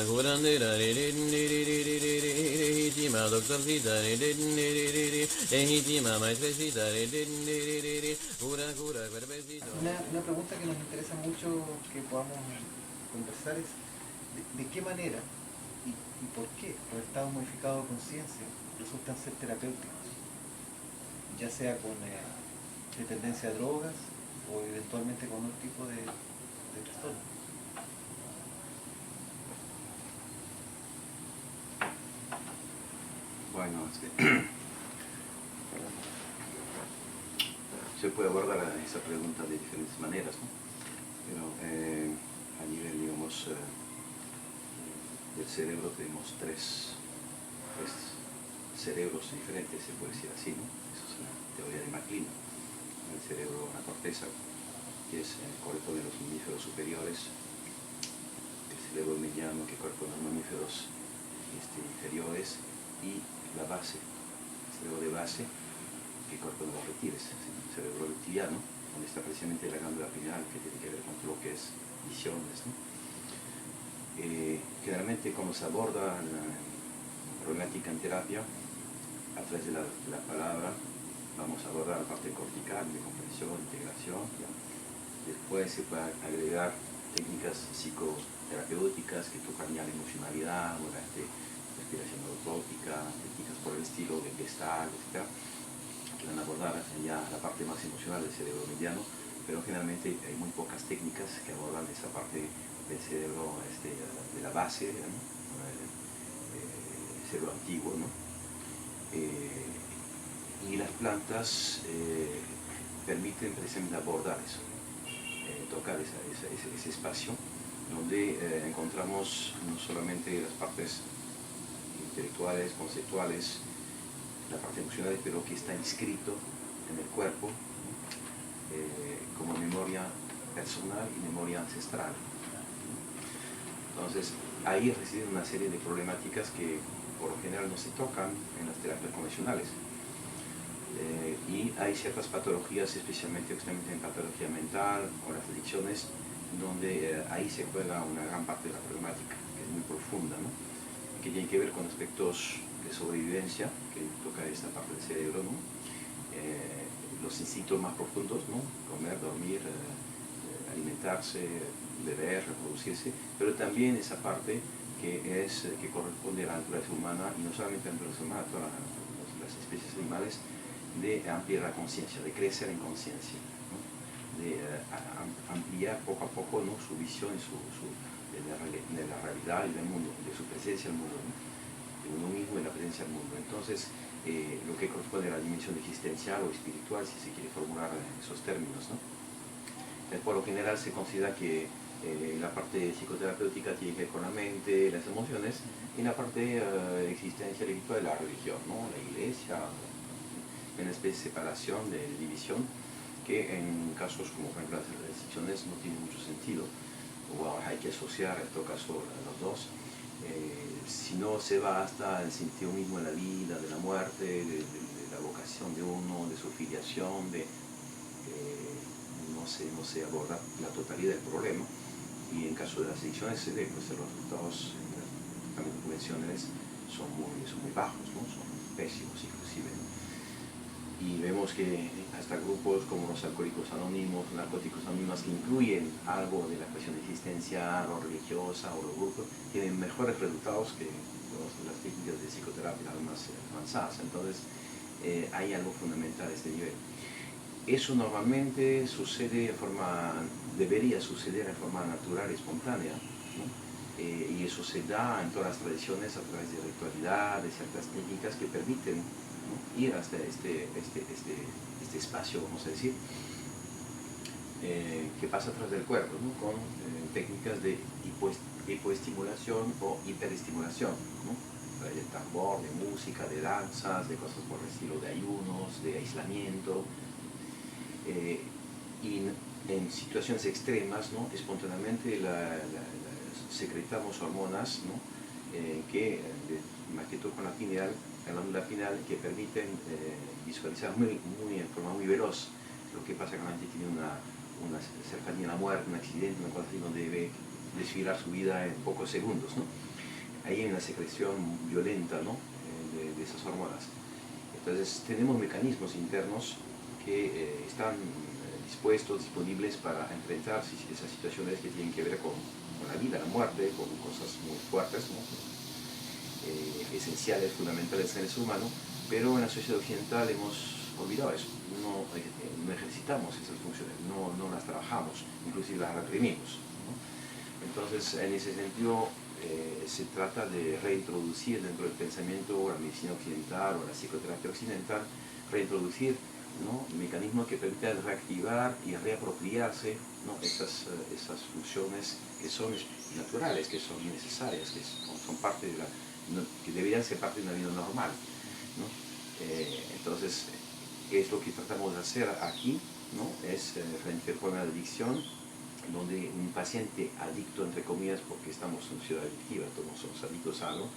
curandera, legítima doctorcita, legítima maestrecita, cura, cuerpecito. Una pregunta que nos interesa mucho que podamos conversar es de qué manera y por qué los estados modificados de conciencia resultan ser terapéuticos, ya sea con dependencia a drogas o eventualmente con otro tipo de trastorno. Bueno, se puede abordar esa pregunta de diferentes maneras, ¿no? Pero a nivel, digamos, del cerebro tenemos tres cerebros diferentes, se puede decir así, ¿no? Eso es la teoría de MacLean. El cerebro, la corteza, que es el cuerpo de los mamíferos superiores, el cerebro mediano, que corresponde a los mamíferos inferiores, y la base, el cerebro de base, que corresponde a los reptiles, el cerebro reptiliano, donde está precisamente la glándula pineal, que tiene que ver con todo lo que es visiones, ¿no? Generalmente cuando se aborda la problemática en terapia, a través de la palabra, vamos a abordar la parte cortical, de comprensión, integración, ¿ya? Después se puede agregar técnicas psicoterapéuticas que tocan ya la emocionalidad, o la respiración autotrópica, técnicas por el estilo de Gestalt, etc., que van a abordar ya la parte más emocional del cerebro mediano, pero generalmente hay muy pocas técnicas que abordan esa parte del cerebro de la base, ¿no? El cerebro antiguo, ¿no? Y las plantas permiten precisamente abordar eso, tocar ese espacio donde encontramos no solamente las partes intelectuales, conceptuales, la parte emocional, pero que está inscrito en el cuerpo, ¿no? Como memoria personal y memoria ancestral. Entonces, ahí residen una serie de problemáticas que por lo general no se tocan en las terapias convencionales. Y hay ciertas patologías, especialmente en patología mental o las adicciones, donde ahí se juega una gran parte de la problemática, que es muy profunda, ¿no? Que tiene que ver con aspectos de sobrevivencia, que toca esta parte del cerebro, ¿no? Los instintos más profundos, ¿no? Comer, dormir, alimentarse, beber, reproducirse, pero también esa parte que corresponde a la naturaleza humana, y no solamente a la naturaleza humana, a todas las especies animales, de ampliar la conciencia, de crecer en conciencia, ¿no? De ampliar poco a poco, ¿no? Su visión de la realidad y del mundo, de su presencia en el mundo, ¿no? De uno mismo y la presencia del mundo. Entonces, lo que corresponde a la dimensión existencial o espiritual, si se quiere formular esos términos, ¿no? Por lo general se considera que la parte psicoterapéutica tiene que ver con la mente, las emociones, y la parte existencial y espiritual de la religión, ¿no? La iglesia, una especie de separación, de división, que en casos como por ejemplo las restricciones no tiene mucho sentido. Bueno, hay que asociar en todo caso los dos. Si no se va hasta el sentido mismo de la vida, de la muerte, de la vocación de uno, de su filiación, no se aborda la totalidad del problema, y en caso de las adicciones se ve, pues los resultados en las tratamientos convencionales son muy bajos, ¿no? Son pésimos inclusive, ¿no? Y vemos que hasta grupos como los alcohólicos anónimos, narcóticos anónimos, que incluyen algo de la cuestión existencial o religiosa, o los grupos, tienen mejores resultados que las técnicas de psicoterapia más avanzadas. Entonces, hay algo fundamental a este nivel. Eso normalmente debería suceder de forma natural y espontánea, ¿no? Y eso se da en todas las tradiciones a través de ritualidad, de ciertas técnicas que permiten, ¿no? Ir hasta este espacio, vamos a decir, que pasa a través del cuerpo, ¿no? Con técnicas de hipoestimulación o hiperestimulación, ¿no? De tambor, de música, de danzas, de cosas por el estilo, de ayunos, de aislamiento. Y en situaciones extremas, ¿no? Espontáneamente secretamos hormonas, ¿no? Más que todo con la glándula pineal, que permiten visualizar en forma muy veloz lo que pasa cuando la gente tiene una cercanía a la muerte, un accidente, una cosa así, donde ve desfilar su vida en pocos segundos, ¿no? Ahí hay una secreción violenta, ¿no? De esas hormonas. Entonces tenemos mecanismos internos que están dispuestos, disponibles para enfrentar esas situaciones que tienen que ver con la vida, la muerte, con cosas muy fuertes, ¿no? Esenciales, fundamentales en el ser humano, pero en la sociedad occidental hemos olvidado eso, no ejercitamos esas funciones, no las trabajamos, inclusive las reprimimos, ¿no? Entonces, en ese sentido, se trata de reintroducir dentro del pensamiento la medicina occidental o la psicoterapia occidental, reintroducir, ¿no?, mecanismos que permitan reactivar y reapropiarse, ¿no?, esas funciones que son naturales, que son necesarias, que son parte de que deberían ser parte de una vida normal, ¿no? Entonces, es lo que tratamos de hacer aquí, ¿no? Es frente al problema de adicción, donde un paciente adicto, entre comillas, porque estamos en una ciudad adictiva, todos somos adictos a algo,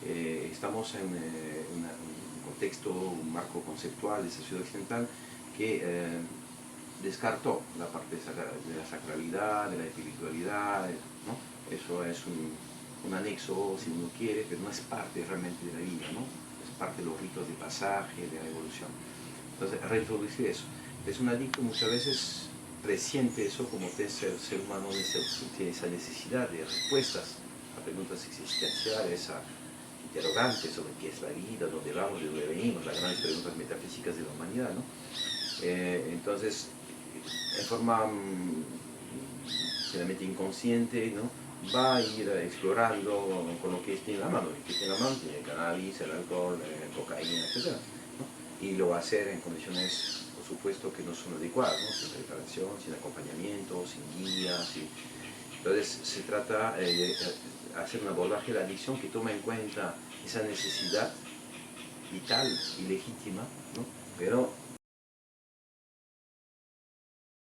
estamos en un contexto, un marco conceptual de esa ciudad occidental que descartó la parte de la sacralidad, de la espiritualidad, ¿no? Eso es un anexo, si uno quiere, pero no es parte realmente de la vida, ¿no? Es parte de los ritos de pasaje, de la evolución. Entonces, reintroducir eso. Es un adicto, muchas veces presiente eso como que el ser humano tiene esa necesidad de respuestas a preguntas existenciales, a interrogantes sobre qué es la vida, dónde vamos, de dónde venimos, las grandes preguntas metafísicas de la humanidad, ¿no? Entonces, en forma generalmente inconsciente, ¿no?, va a ir explorando con lo que tiene en la mano. El que tiene en la mano tiene el cannabis, el alcohol, cocaína, etc., ¿no? Y lo va a hacer en condiciones, por supuesto, que no son adecuadas, ¿no?, sin preparación, sin acompañamiento, sin guía. Entonces se trata de hacer un abordaje de la adicción que toma en cuenta esa necesidad vital y legítima, ¿no?, pero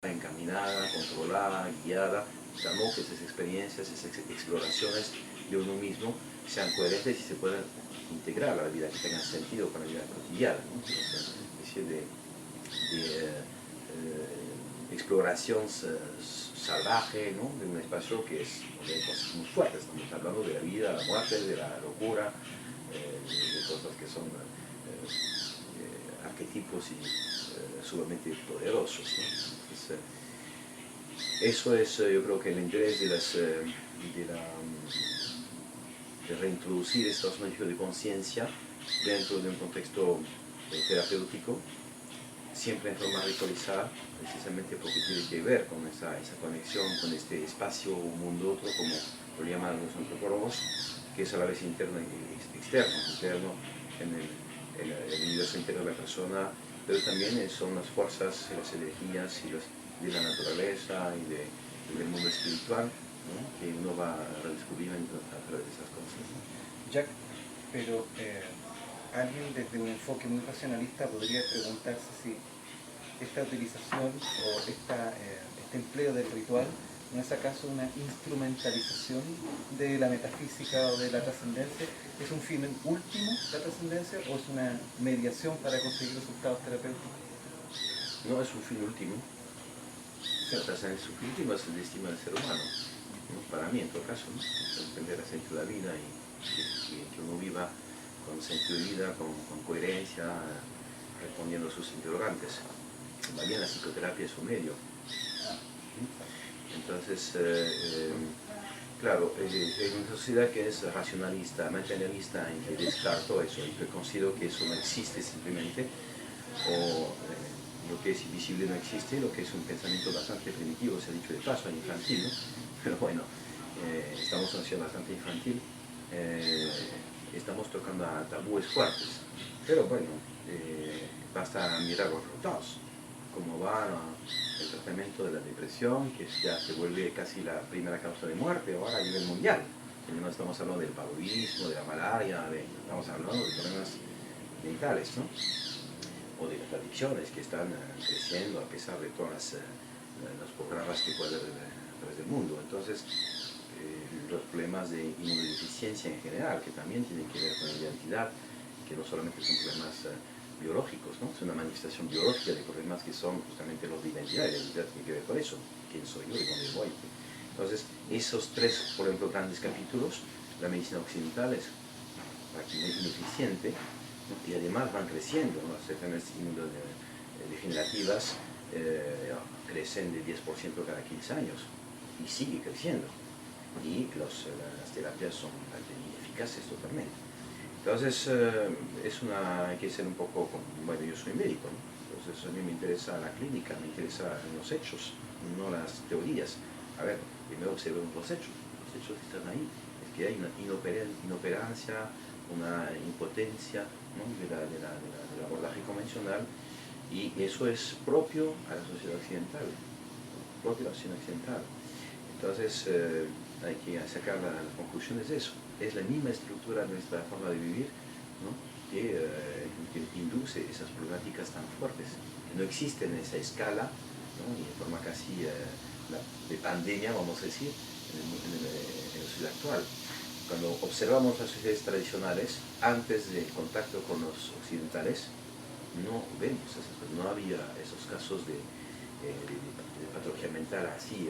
encaminada, controlada, guiada, dando que esas experiencias, esas exploraciones de uno mismo sean coherentes y se puedan integrar a la vida, que tengan sentido para la vida cotidiana, ¿no? Es una especie de exploración salvaje, ¿no?, de un espacio que es donde hay cosas muy fuertes. Estamos hablando de la vida, la muerte, de la locura, de cosas que son arquetipos y sumamente poderosos, ¿no? Entonces, eso es, yo creo que el interés de reintroducir estos medios de conciencia dentro de un contexto terapéutico, siempre en forma ritualizada, precisamente porque tiene que ver con esa conexión con este espacio mundo otro, como lo llaman los antropólogos, que es a la vez interno y externo en el universo interno de la persona, pero también son las fuerzas, las energías de la naturaleza y del mundo espiritual, ¿no?, que uno va redescubriendo a través de esas cosas, ¿no? Jack, pero alguien desde un enfoque muy racionalista podría preguntarse si esta utilización o este empleo del ritual ¿no es acaso una instrumentalización de la metafísica o de la trascendencia? ¿Es un fin último la trascendencia o es una mediación para conseguir resultados terapéuticos? No es un fin último. La trascendencia es un fin último, es el destino del ser humano, ¿no? Para mí, en todo caso, ¿no? Entender el sentido de la vida y que uno viva con sentido de vida, con coherencia, respondiendo a sus interrogantes. También la psicoterapia es un medio. Entonces, claro, en una sociedad que es racionalista, materialista, en que descarto eso, y que considero que eso no existe simplemente, o lo que es invisible no existe, lo que es un pensamiento bastante primitivo, se ha dicho de paso, infantil, ¿no? Pero bueno, estamos en una sociedad bastante infantil, estamos tocando a tabúes fuertes, pero bueno, basta mirar los resultados, cómo va el tratamiento de la depresión, que ya se vuelve casi la primera causa de muerte ahora a nivel mundial. No estamos hablando del paludismo, de la malaria, estamos hablando de problemas mentales, ¿no?, o de las adicciones que están creciendo a pesar de todas los programas que puede haber a través del mundo. Entonces, los problemas de inmunodeficiencia en general, que también tienen que ver con la identidad, que no solamente son problemas biológicos, ¿no?, es una manifestación biológica de problemas que son justamente los de identidad. La identidad tiene que ver con eso, quién soy yo y dónde voy. Entonces, esos tres, por ejemplo, grandes capítulos, la medicina occidental es prácticamente ineficiente, ¿no? Y además van creciendo, ¿no? Las enfermedades degenerativas crecen de 10% cada 15 años y sigue creciendo. Y las terapias son ineficaces totalmente. Entonces, hay que ser un poco, bueno, yo soy médico, ¿no? Entonces a mí me interesa la clínica, me interesan los hechos, no las teorías. A ver, primero observemos los hechos están ahí. Es que hay una inoperancia, una impotencia, ¿no? del abordaje convencional, y eso es propio a la sociedad occidental, ¿no? Propio a la sociedad occidental. Entonces hay que sacar las conclusiones de eso. Es la misma estructura de nuestra forma de vivir, ¿no? que induce esas problemáticas tan fuertes, que no existen en esa escala, ¿no? Y de forma casi de pandemia, vamos a decir, en la sociedad actual. Cuando observamos las sociedades tradicionales, antes del contacto con los occidentales, no vemos esas cosas, no había esos casos de patología mental así,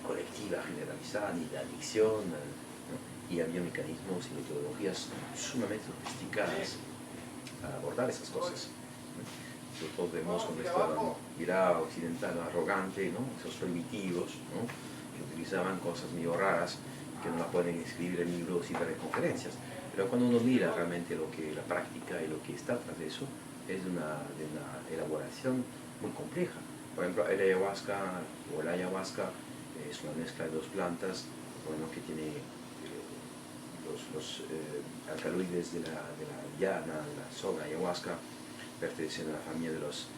colectiva, generalizada, ni de adicción, ¿no? Y había mecanismos y metodologías sumamente sofisticadas para abordar esas cosas, ¿no? Nosotros vemos con nuestra mirada occidental arrogante, ¿no? Esos primitivos, ¿no? Que utilizaban cosas medio raras, que no la pueden escribir en libros y dar en conferencias. Pero cuando uno mira realmente la práctica y lo que está tras de eso, es de una elaboración muy compleja. Por ejemplo, el ayahuasca o la ayahuasca es una mezcla de dos plantas, bueno, que tiene los alcaloides de la llana, de la soga ayahuasca, pertenecen a la familia de los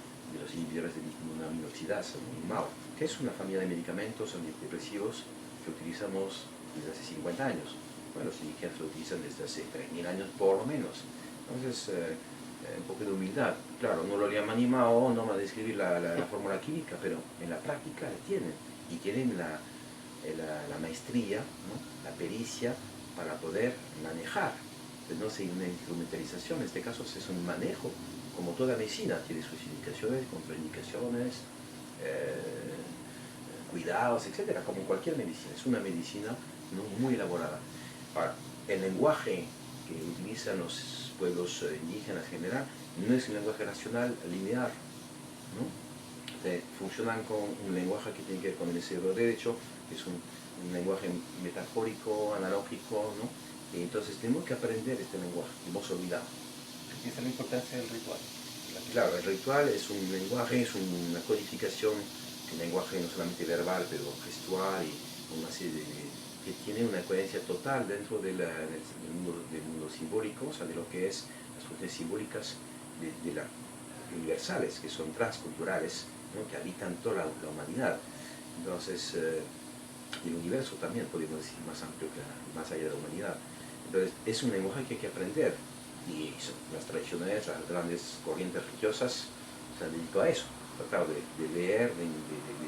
inhibidores de aminoxidasa, ¿no? MAO, que es una familia de medicamentos antidepresivos que utilizamos desde hace 50 años. Bueno, los indígenas lo utilizan desde hace 3.000 años por lo menos. Entonces, un poco de humildad. Claro, no lo llaman ni MAO, no van a describir la fórmula química, pero en la práctica la tienen. Y tienen la maestría, ¿no? La pericia para poder manejar. Pues no sé, una instrumentalización, en este caso es un manejo, como toda medicina, tiene sus indicaciones, contraindicaciones, cuidados, etcétera, como cualquier medicina. Es una medicina, ¿no? Muy elaborada. Ahora, el lenguaje que utilizan los pueblos indígenas en general no es un lenguaje racional lineal, ¿no? Funcionan con un lenguaje que tiene que ver con el cerebro derecho, que es un lenguaje metafórico, analógico, ¿no? Y entonces tenemos que aprender este lenguaje, hemos olvidado. Y esa es la importancia del ritual. Claro, el ritual es un lenguaje, es una codificación, un lenguaje no solamente verbal, pero gestual, y una serie que tiene una coherencia total dentro del mundo simbólico, o sea, de lo que es las funciones simbólicas universales, que son transculturales, ¿no? Que habitan toda la humanidad. Entonces, el universo también, podemos decir, más amplio que más allá de la humanidad. Entonces, es un lenguaje que hay que aprender. Y las tradiciones, las grandes corrientes religiosas se han dedicado a eso, tratar de leer, de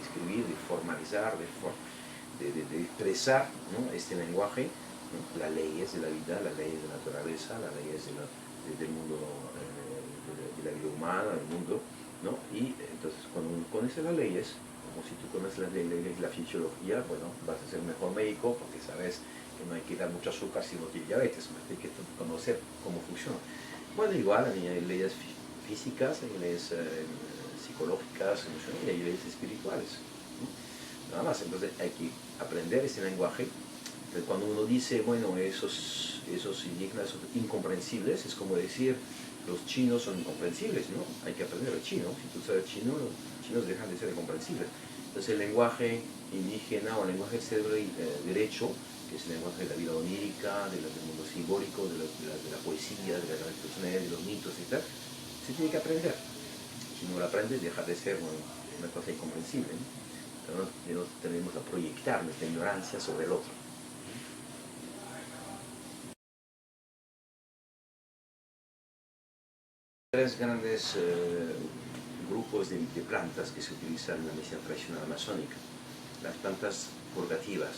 escribir, de formalizar, de expresar, ¿no? Este lenguaje, ¿no? Las leyes de la vida, las leyes de la naturaleza, las leyes del mundo, de la vida humana, del mundo, ¿no? Y entonces cuando uno conoce las leyes, como si tú conoces las leyes de la fisiología, bueno, vas a ser un mejor médico porque sabes que no hay que dar mucho azúcar si no tienes diabetes, hay que conocer cómo funciona. Bueno, igual hay leyes físicas, hay leyes psicológicas, emocionales, y hay leyes espirituales, ¿no? Nada más. Entonces hay que aprender ese lenguaje. Entonces, cuando uno dice, bueno, esos indígenas son incomprensibles, es como decir, los chinos son incomprensibles, ¿no? Hay que aprender el chino. Si tú sabes chino, los chinos dejan de ser incomprensibles. Entonces el lenguaje indígena o el lenguaje del cerebro derecho, que es el lenguaje de la vida onírica, del mundo simbólico, de la poesía, de las tradiciones, de los mitos, etc., se tiene que aprender. Si no lo aprendes, deja de ser una cosa incomprensible, ¿no? Entonces, no tenemos a proyectar nuestra ignorancia sobre el otro. Tres grandes grupos de plantas que se utilizan en la medicina tradicional amazónica. Las plantas purgativas,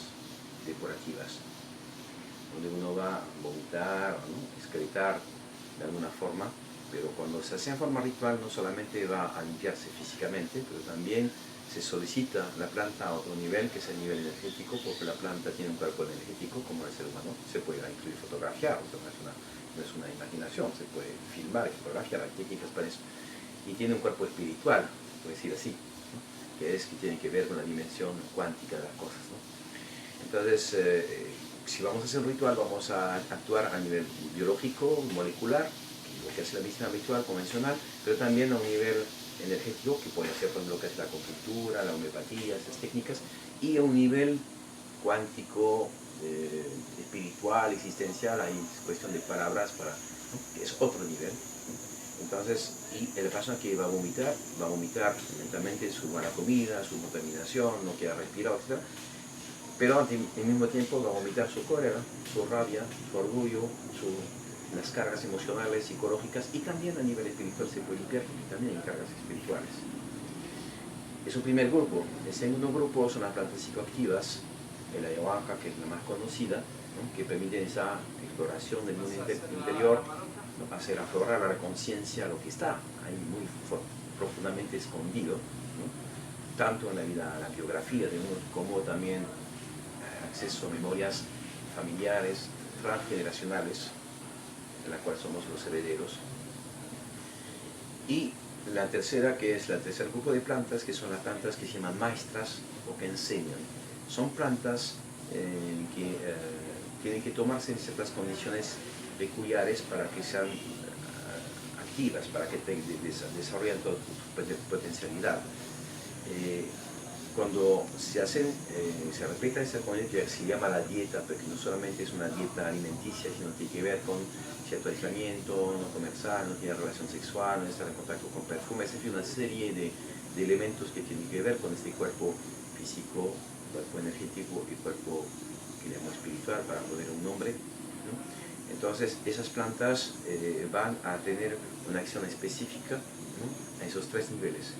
depurativas, donde uno va a vomitar, ¿no? Excretar de alguna forma, pero cuando se hace en forma ritual no solamente va a limpiarse físicamente, pero también se solicita la planta a otro nivel, que es el nivel energético, porque la planta tiene un cuerpo energético como el ser humano. Se puede incluir fotografiar, o sea, no es una imaginación, se puede filmar y fotografiar, hay técnicas para eso. Y tiene un cuerpo espiritual, puede decir así, ¿no? Que tiene que ver con la dimensión cuántica de las cosas, ¿no? Entonces, si vamos a hacer un ritual, vamos a actuar a nivel biológico, molecular, lo que es la medicina habitual, convencional, pero también a un nivel energético, que puede ser por lo que es la acupuntura, la homeopatía, esas técnicas, y a un nivel cuántico, espiritual, existencial, hay cuestión de palabras para, ¿no? Que es otro nivel. Entonces, y la persona que va a vomitar lentamente su mala comida, su contaminación, no quiere respirar, etc. Pero al mismo tiempo va a vomitar su cólera, su rabia, su orgullo, las cargas emocionales, psicológicas, y también a nivel espiritual se puede limpiar, porque también hay cargas espirituales. Es un primer grupo. El segundo grupo son las plantas psicoactivas, el ayahuasca, que es la más conocida, ¿no? Que permite esa exploración del mundo interior, ¿no? Hacer aflorar a la conciencia lo que está ahí muy profundamente escondido, ¿no? Tanto en la biografía de uno, como también acceso a memorias familiares, transgeneracionales, de la cual somos los herederos. Y la tercera, que es el tercer grupo de plantas, que son las plantas que se llaman maestras o que enseñan. Son plantas que tienen que tomarse en ciertas condiciones peculiares para que sean activas, para que desarrollen toda su potencialidad. Cuando se respeta esa condición, se llama la dieta, porque no solamente es una dieta alimenticia, sino tiene que ver con cierto aislamiento, no comer sano, no tiene relación sexual, no estar en contacto con perfumes, en fin, una serie de elementos que tienen que ver con este cuerpo físico, cuerpo energético y cuerpo que llamamos espiritual, para poner un nombre, ¿no? Entonces, esas plantas van a tener una acción específica, ¿no? A esos tres niveles.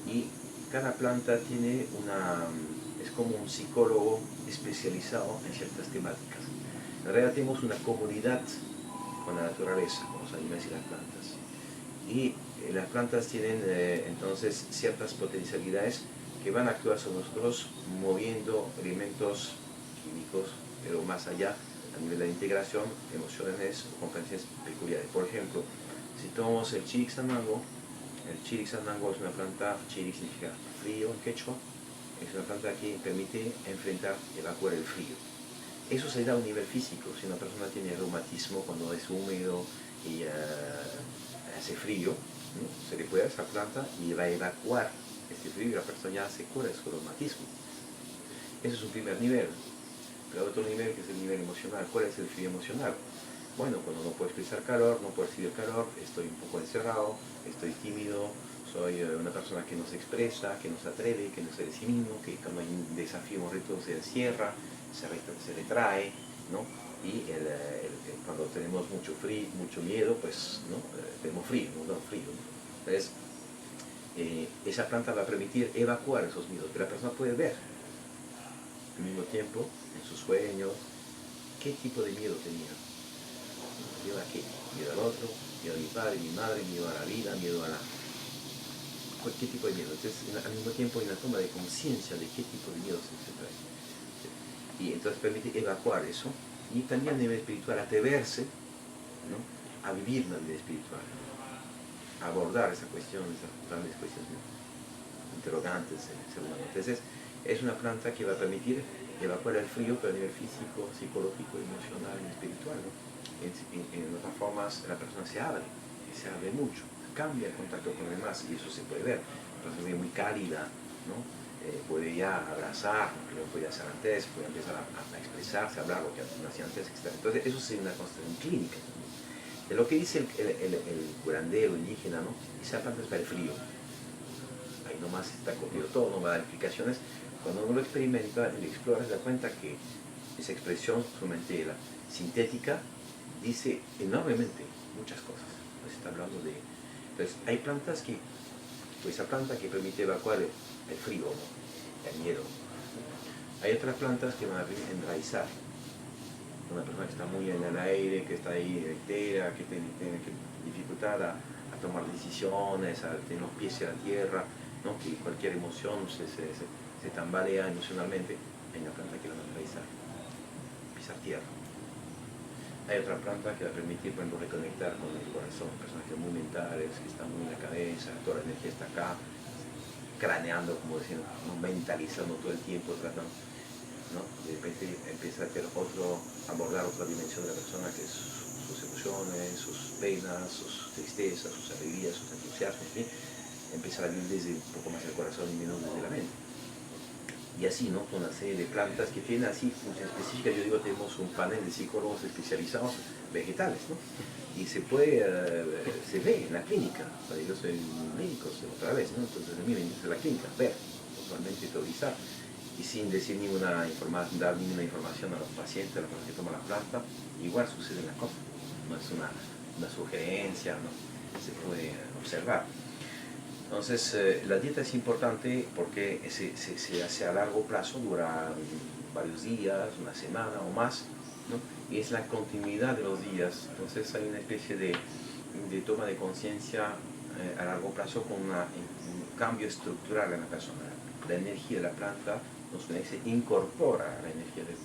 Y cada planta es como un psicólogo especializado en ciertas temáticas. En realidad tenemos una comunidad con la naturaleza, con los animales y las plantas. Y las plantas tienen entonces ciertas potencialidades que van a actuar sobre nosotros moviendo elementos químicos, pero más allá, a nivel de integración, emociones o competencias peculiares. Por ejemplo, si tomamos el Chiricsanango es una planta, Chiri significa frío en quechua, es una planta que permite evacuar el frío. Eso se da a un nivel físico. Si una persona tiene reumatismo, cuando es húmedo y hace frío, ¿no? Se le puede dar esa planta y va a evacuar este frío y la persona ya se cura de su reumatismo. Ese es un primer nivel. Pero otro nivel, que es el nivel emocional. ¿Cuál es el frío emocional? Bueno, cuando no puedo expresar calor, no puedo recibir calor, estoy un poco encerrado, estoy tímido, soy una persona que no se expresa, que no se atreve, que no se de sí mismo, que cuando hay un desafío, un reto, se encierra, se retrae, ¿no? Y cuando tenemos mucho frío, mucho miedo, pues, ¿no? Tenemos frío, ¿no? Frío, ¿no? Entonces, esa planta va a permitir evacuar esos miedos, que la persona puede ver al mismo tiempo, en sus sueños, qué tipo de miedo tenía. ¿Miedo a qué? Miedo al otro, miedo a mi padre, mi madre, miedo a la vida, miedo a la... ¿Qué tipo de miedo? Entonces, al mismo tiempo hay una toma de conciencia de qué tipo de miedo se trae. Y entonces permite evacuar eso, y también a nivel espiritual atreverse, ¿no? A vivir la vida espiritual, a abordar esa cuestión, esas grandes cuestiones interrogantes en el ser humano. Entonces, es una planta que va a permitir evacuar el frío, pero a nivel físico, psicológico, emocional y espiritual, ¿no? En otras formas, la persona se abre mucho, cambia el contacto con los demás, y eso se puede ver. La persona es muy cálida, ¿no? Puede ya abrazar, lo que no podía hacer antes, puede empezar a expresarse, a hablar lo que no hacía antes, etc. Entonces, eso es una constatación clínica también. De lo que dice el curandero indígena, ¿no? Esa planta es para el frío. Ahí nomás está cogido todo, no va a dar explicaciones. Cuando uno lo experimenta y lo explora, se da cuenta que esa expresión, sumamente sintética, dice enormemente muchas cosas. Entonces, está hablando de... Entonces, hay plantas que, pues esa planta que permite evacuar el frío, ¿no? El miedo. Hay otras plantas que van a enraizar. Una persona que está muy en el aire, que está ahí entera, que tiene dificultad a tomar decisiones, a tener los pies en la tierra, ¿no? Que cualquier emoción se tambalea emocionalmente, hay una planta que la naturaleza pisar tierra. Hay otra planta que va a permitir, por ejemplo, reconectar con el corazón, personas que son muy mentales, que están muy en la cabeza, toda la energía está acá, craneando, como decían, ¿no? Mentalizando todo el tiempo, tratando, ¿no? De repente empieza a abordar otra dimensión de la persona, que es sus emociones, sus penas, sus tristezas, sus alegrías, sus entusiasmos, ¿sí? Empieza a vivir desde un poco más el corazón y menos desde la mente. Y así, ¿no? Con una serie de plantas que tienen así función específica. Yo digo, tenemos un panel de psicólogos especializados vegetales, ¿no? Y se se ve en la clínica. O sea, yo soy médico otra vez, ¿no? Entonces a mí me interesa la clínica, ver, totalmente teorizar. Y sin decir dar ninguna información a los pacientes, a los que toman la planta, igual suceden las cosas. No es una sugerencia, ¿no? Se puede observar. Entonces, la dieta es importante porque se hace a largo plazo, dura varios días, una semana o más, ¿no? Y es la continuidad de los días. Entonces hay una especie de toma de conciencia a largo plazo con un cambio estructural en la persona. La energía de la planta se incorpora a la energía del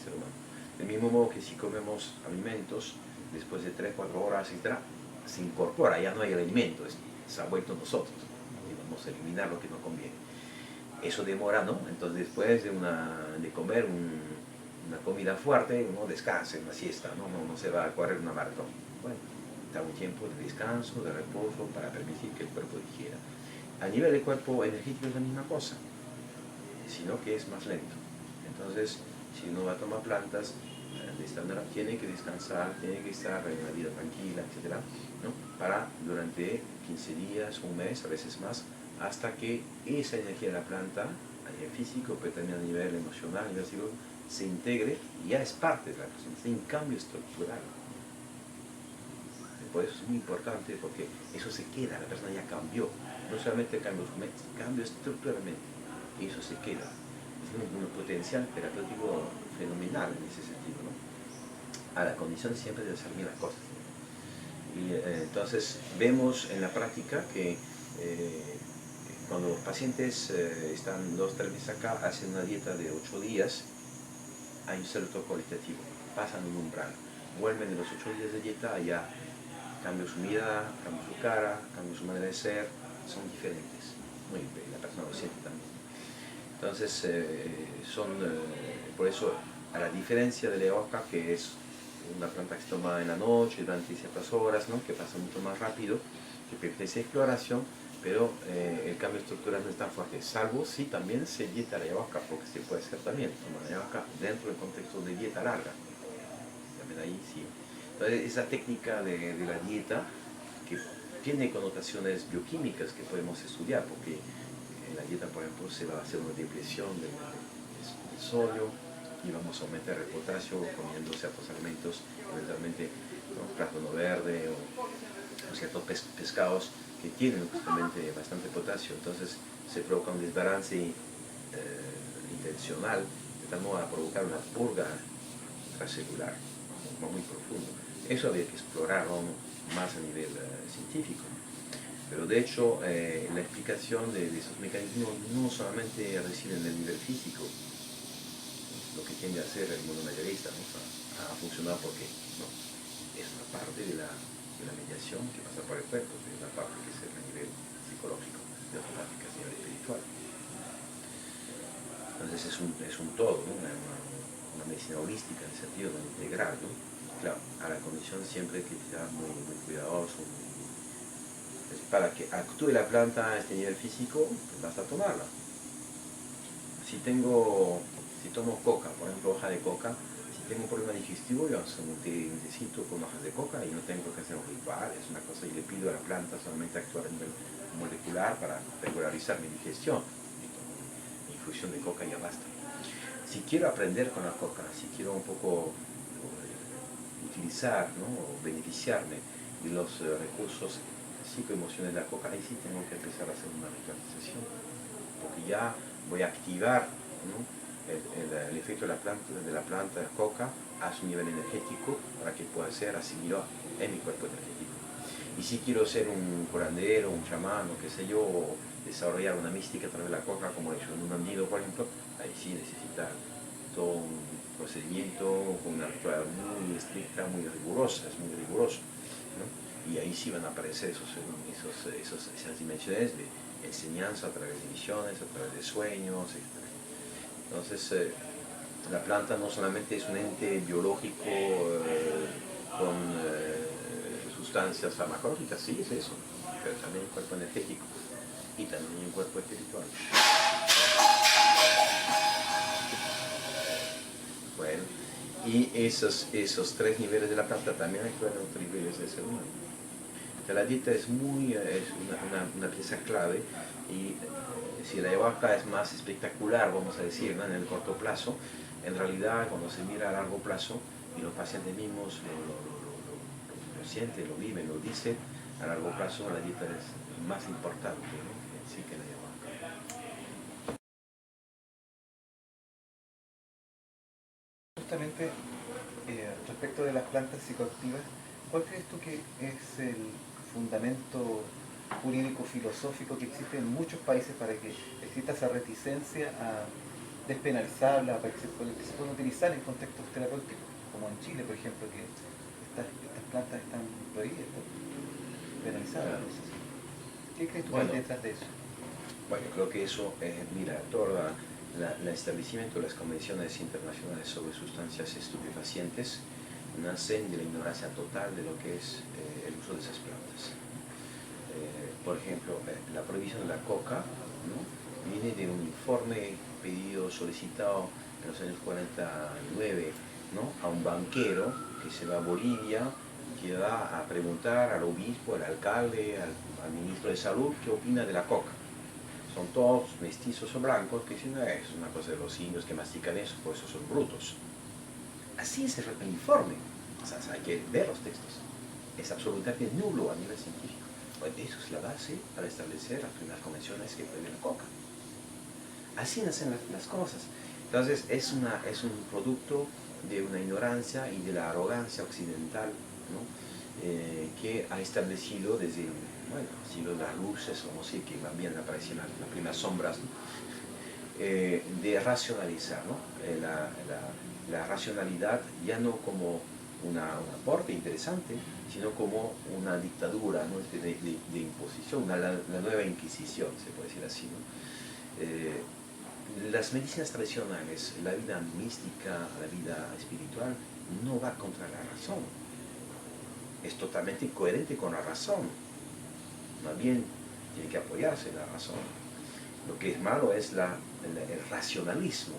ser humano. Del mismo modo que si comemos alimentos, después de 3-4 horas, etc., se incorpora, ya no hay alimento, se ha vuelto nosotros, y vamos a eliminar lo que no conviene. Eso demora, ¿no? Entonces después de comer una comida fuerte, uno descansa, una siesta, ¿no? No se va a correr una maratón. Bueno, da un tiempo de descanso, de reposo, para permitir que el cuerpo digiera. A nivel del cuerpo energético es la misma cosa, sino que es más lento. Entonces, si uno va a tomar plantas, de esta manera tiene que descansar, tiene que estar en una vida tranquila, etc., ¿no? Para durante 15 días, un mes, a veces más, hasta que esa energía de la planta, a nivel físico, pero también a nivel emocional, a nivel psicológico, se integre y ya es parte de la persona, es un cambio estructural. Por eso es muy importante, porque eso se queda, la persona ya cambió, no solamente cambió su mente, cambió estructuralmente, y eso se queda. Es un potencial terapéutico fenomenal en ese sentido, ¿no? A la condición siempre de hacer bien las cosas. Y entonces vemos en la práctica que cuando los pacientes están 2-3 meses acá, hacen una dieta de 8 días, hay un salto cualitativo, pasan un umbral, vuelven de los 8 días de dieta, ya cambia su mirada, cambia su cara, cambia su manera de ser, son diferentes, muy bien, la persona lo siente también. Entonces, por eso, a la diferencia de la ayahuasca, que es una planta que se toma en la noche durante ciertas horas, ¿no? Que pasa mucho más rápido, que pertenece a exploración, pero el cambio estructural no es tan fuerte, salvo si también se dieta la ayahuasca, porque se puede hacer también, tomar la ayahuasca dentro del contexto de dieta larga. También ahí sí. Entonces, esa técnica de la dieta, que tiene connotaciones bioquímicas que podemos estudiar, porque en la dieta, por ejemplo, se va a hacer una depresión del sodio y vamos a aumentar el potasio comiendo ciertos alimentos, eventualmente, ¿no? Plátano verde o ciertos pescados que tienen justamente bastante potasio. Entonces se provoca un desbalance intencional de tal modo a provocar una purga intracelular, ¿no? Muy profundo. Eso habría que explorarlo más a nivel científico. Pero de hecho, la explicación de esos mecanismos no solamente reside en el nivel físico, lo que tiende a hacer el mundo materialista, ¿no? A funcionar porque no, es una parte de la mediación que pasa por el cuerpo, es una parte que es a nivel psicológico, de otra parte que es a nivel espiritual. Entonces es un todo, ¿no? Una medicina holística en el sentido de integral, ¿no? Claro, a la condición siempre que sea muy, muy cuidadoso. Para que actúe la planta a este nivel físico, pues basta tomarla. Si tomo coca, por ejemplo, hoja de coca, si tengo un problema digestivo, yo necesito con hojas de coca y no tengo que hacer un ritual, es una cosa, y le pido a la planta solamente actuar a nivel molecular para regularizar mi digestión. Mi infusión de coca ya basta. Si quiero aprender con la coca, si quiero un poco utilizar, ¿no? O beneficiarme de los recursos psicoemocionales de la coca, ahí sí tengo que empezar a hacer una ritualización, porque ya voy a activar, ¿no? el efecto de la planta de coca a su nivel energético para que pueda ser asimilado en mi cuerpo energético. Y si quiero ser un curandero, un chamán, o qué sé yo, o desarrollar una mística a través de la coca, como he hecho en un bandido, por ejemplo, ahí sí necesita todo un procedimiento con una ritual muy estricta, muy rigurosa, es muy riguroso, ¿no? Y ahí sí van a aparecer esas dimensiones de enseñanza a través de visiones, a través de sueños, etc. Entonces, la planta no solamente es un ente biológico con sustancias farmacológicas, sí es eso, pero también un cuerpo energético y también un cuerpo espiritual. Bueno, y esos tres niveles de la planta también actúan en otros niveles del ser humano. Entonces, la dieta es una pieza clave y si la ayahuasca es más espectacular, vamos a decir, ¿no?, en el corto plazo, en realidad cuando se mira a largo plazo y los pacientes mismos lo sienten, lo viven, lo dicen, a largo plazo la dieta es más importante, ¿no?, sí, que la ayahuasca. Justamente respecto de las plantas psicoactivas, ¿cuál crees tú que es el fundamento jurídico-filosófico que existe en muchos países para que exista esa reticencia a despenalizarla, para que se puedan utilizar en contextos terapéuticos, como en Chile, por ejemplo, que estas plantas están prohibidas, están penalizadas? Claro. ¿Qué crees tú que Bueno, hay detrás de eso? Bueno, creo que eso, mira, todo el establecimiento de las convenciones internacionales sobre sustancias estupefacientes nacen de la ignorancia total de lo que es el uso de esas plantas. Por ejemplo, la prohibición de la coca, ¿no?, viene de un informe pedido, solicitado en los años 49, ¿no?, a un banquero que se va a Bolivia, que va a preguntar al obispo, al alcalde, al ministro de salud, qué opina de la coca. Son todos mestizos o blancos que dicen, es una cosa de los indios que mastican eso, por eso son brutos. Así es el informe. O sea, hay que ver los textos. Es absolutamente nulo a nivel científico. Bueno, eso es la base para establecer las primeras convenciones que prohíben la coca. Así nacen las cosas. Entonces, es un producto de una ignorancia y de la arrogancia occidental, ¿no?, que ha establecido desde, bueno, siglo de las luces, o no sé, que más bien aparecen las primeras sombras, ¿no?, de racionalizar, ¿no?, la racionalidad ya no como un aporte interesante, sino como una dictadura, ¿no?, de imposición, la nueva Inquisición, se puede decir así, ¿no? Las medicinas tradicionales, la vida mística, la vida espiritual, no va contra la razón. Es totalmente coherente con la razón. Más bien, tiene que apoyarse en la razón. Lo que es malo es el racionalismo,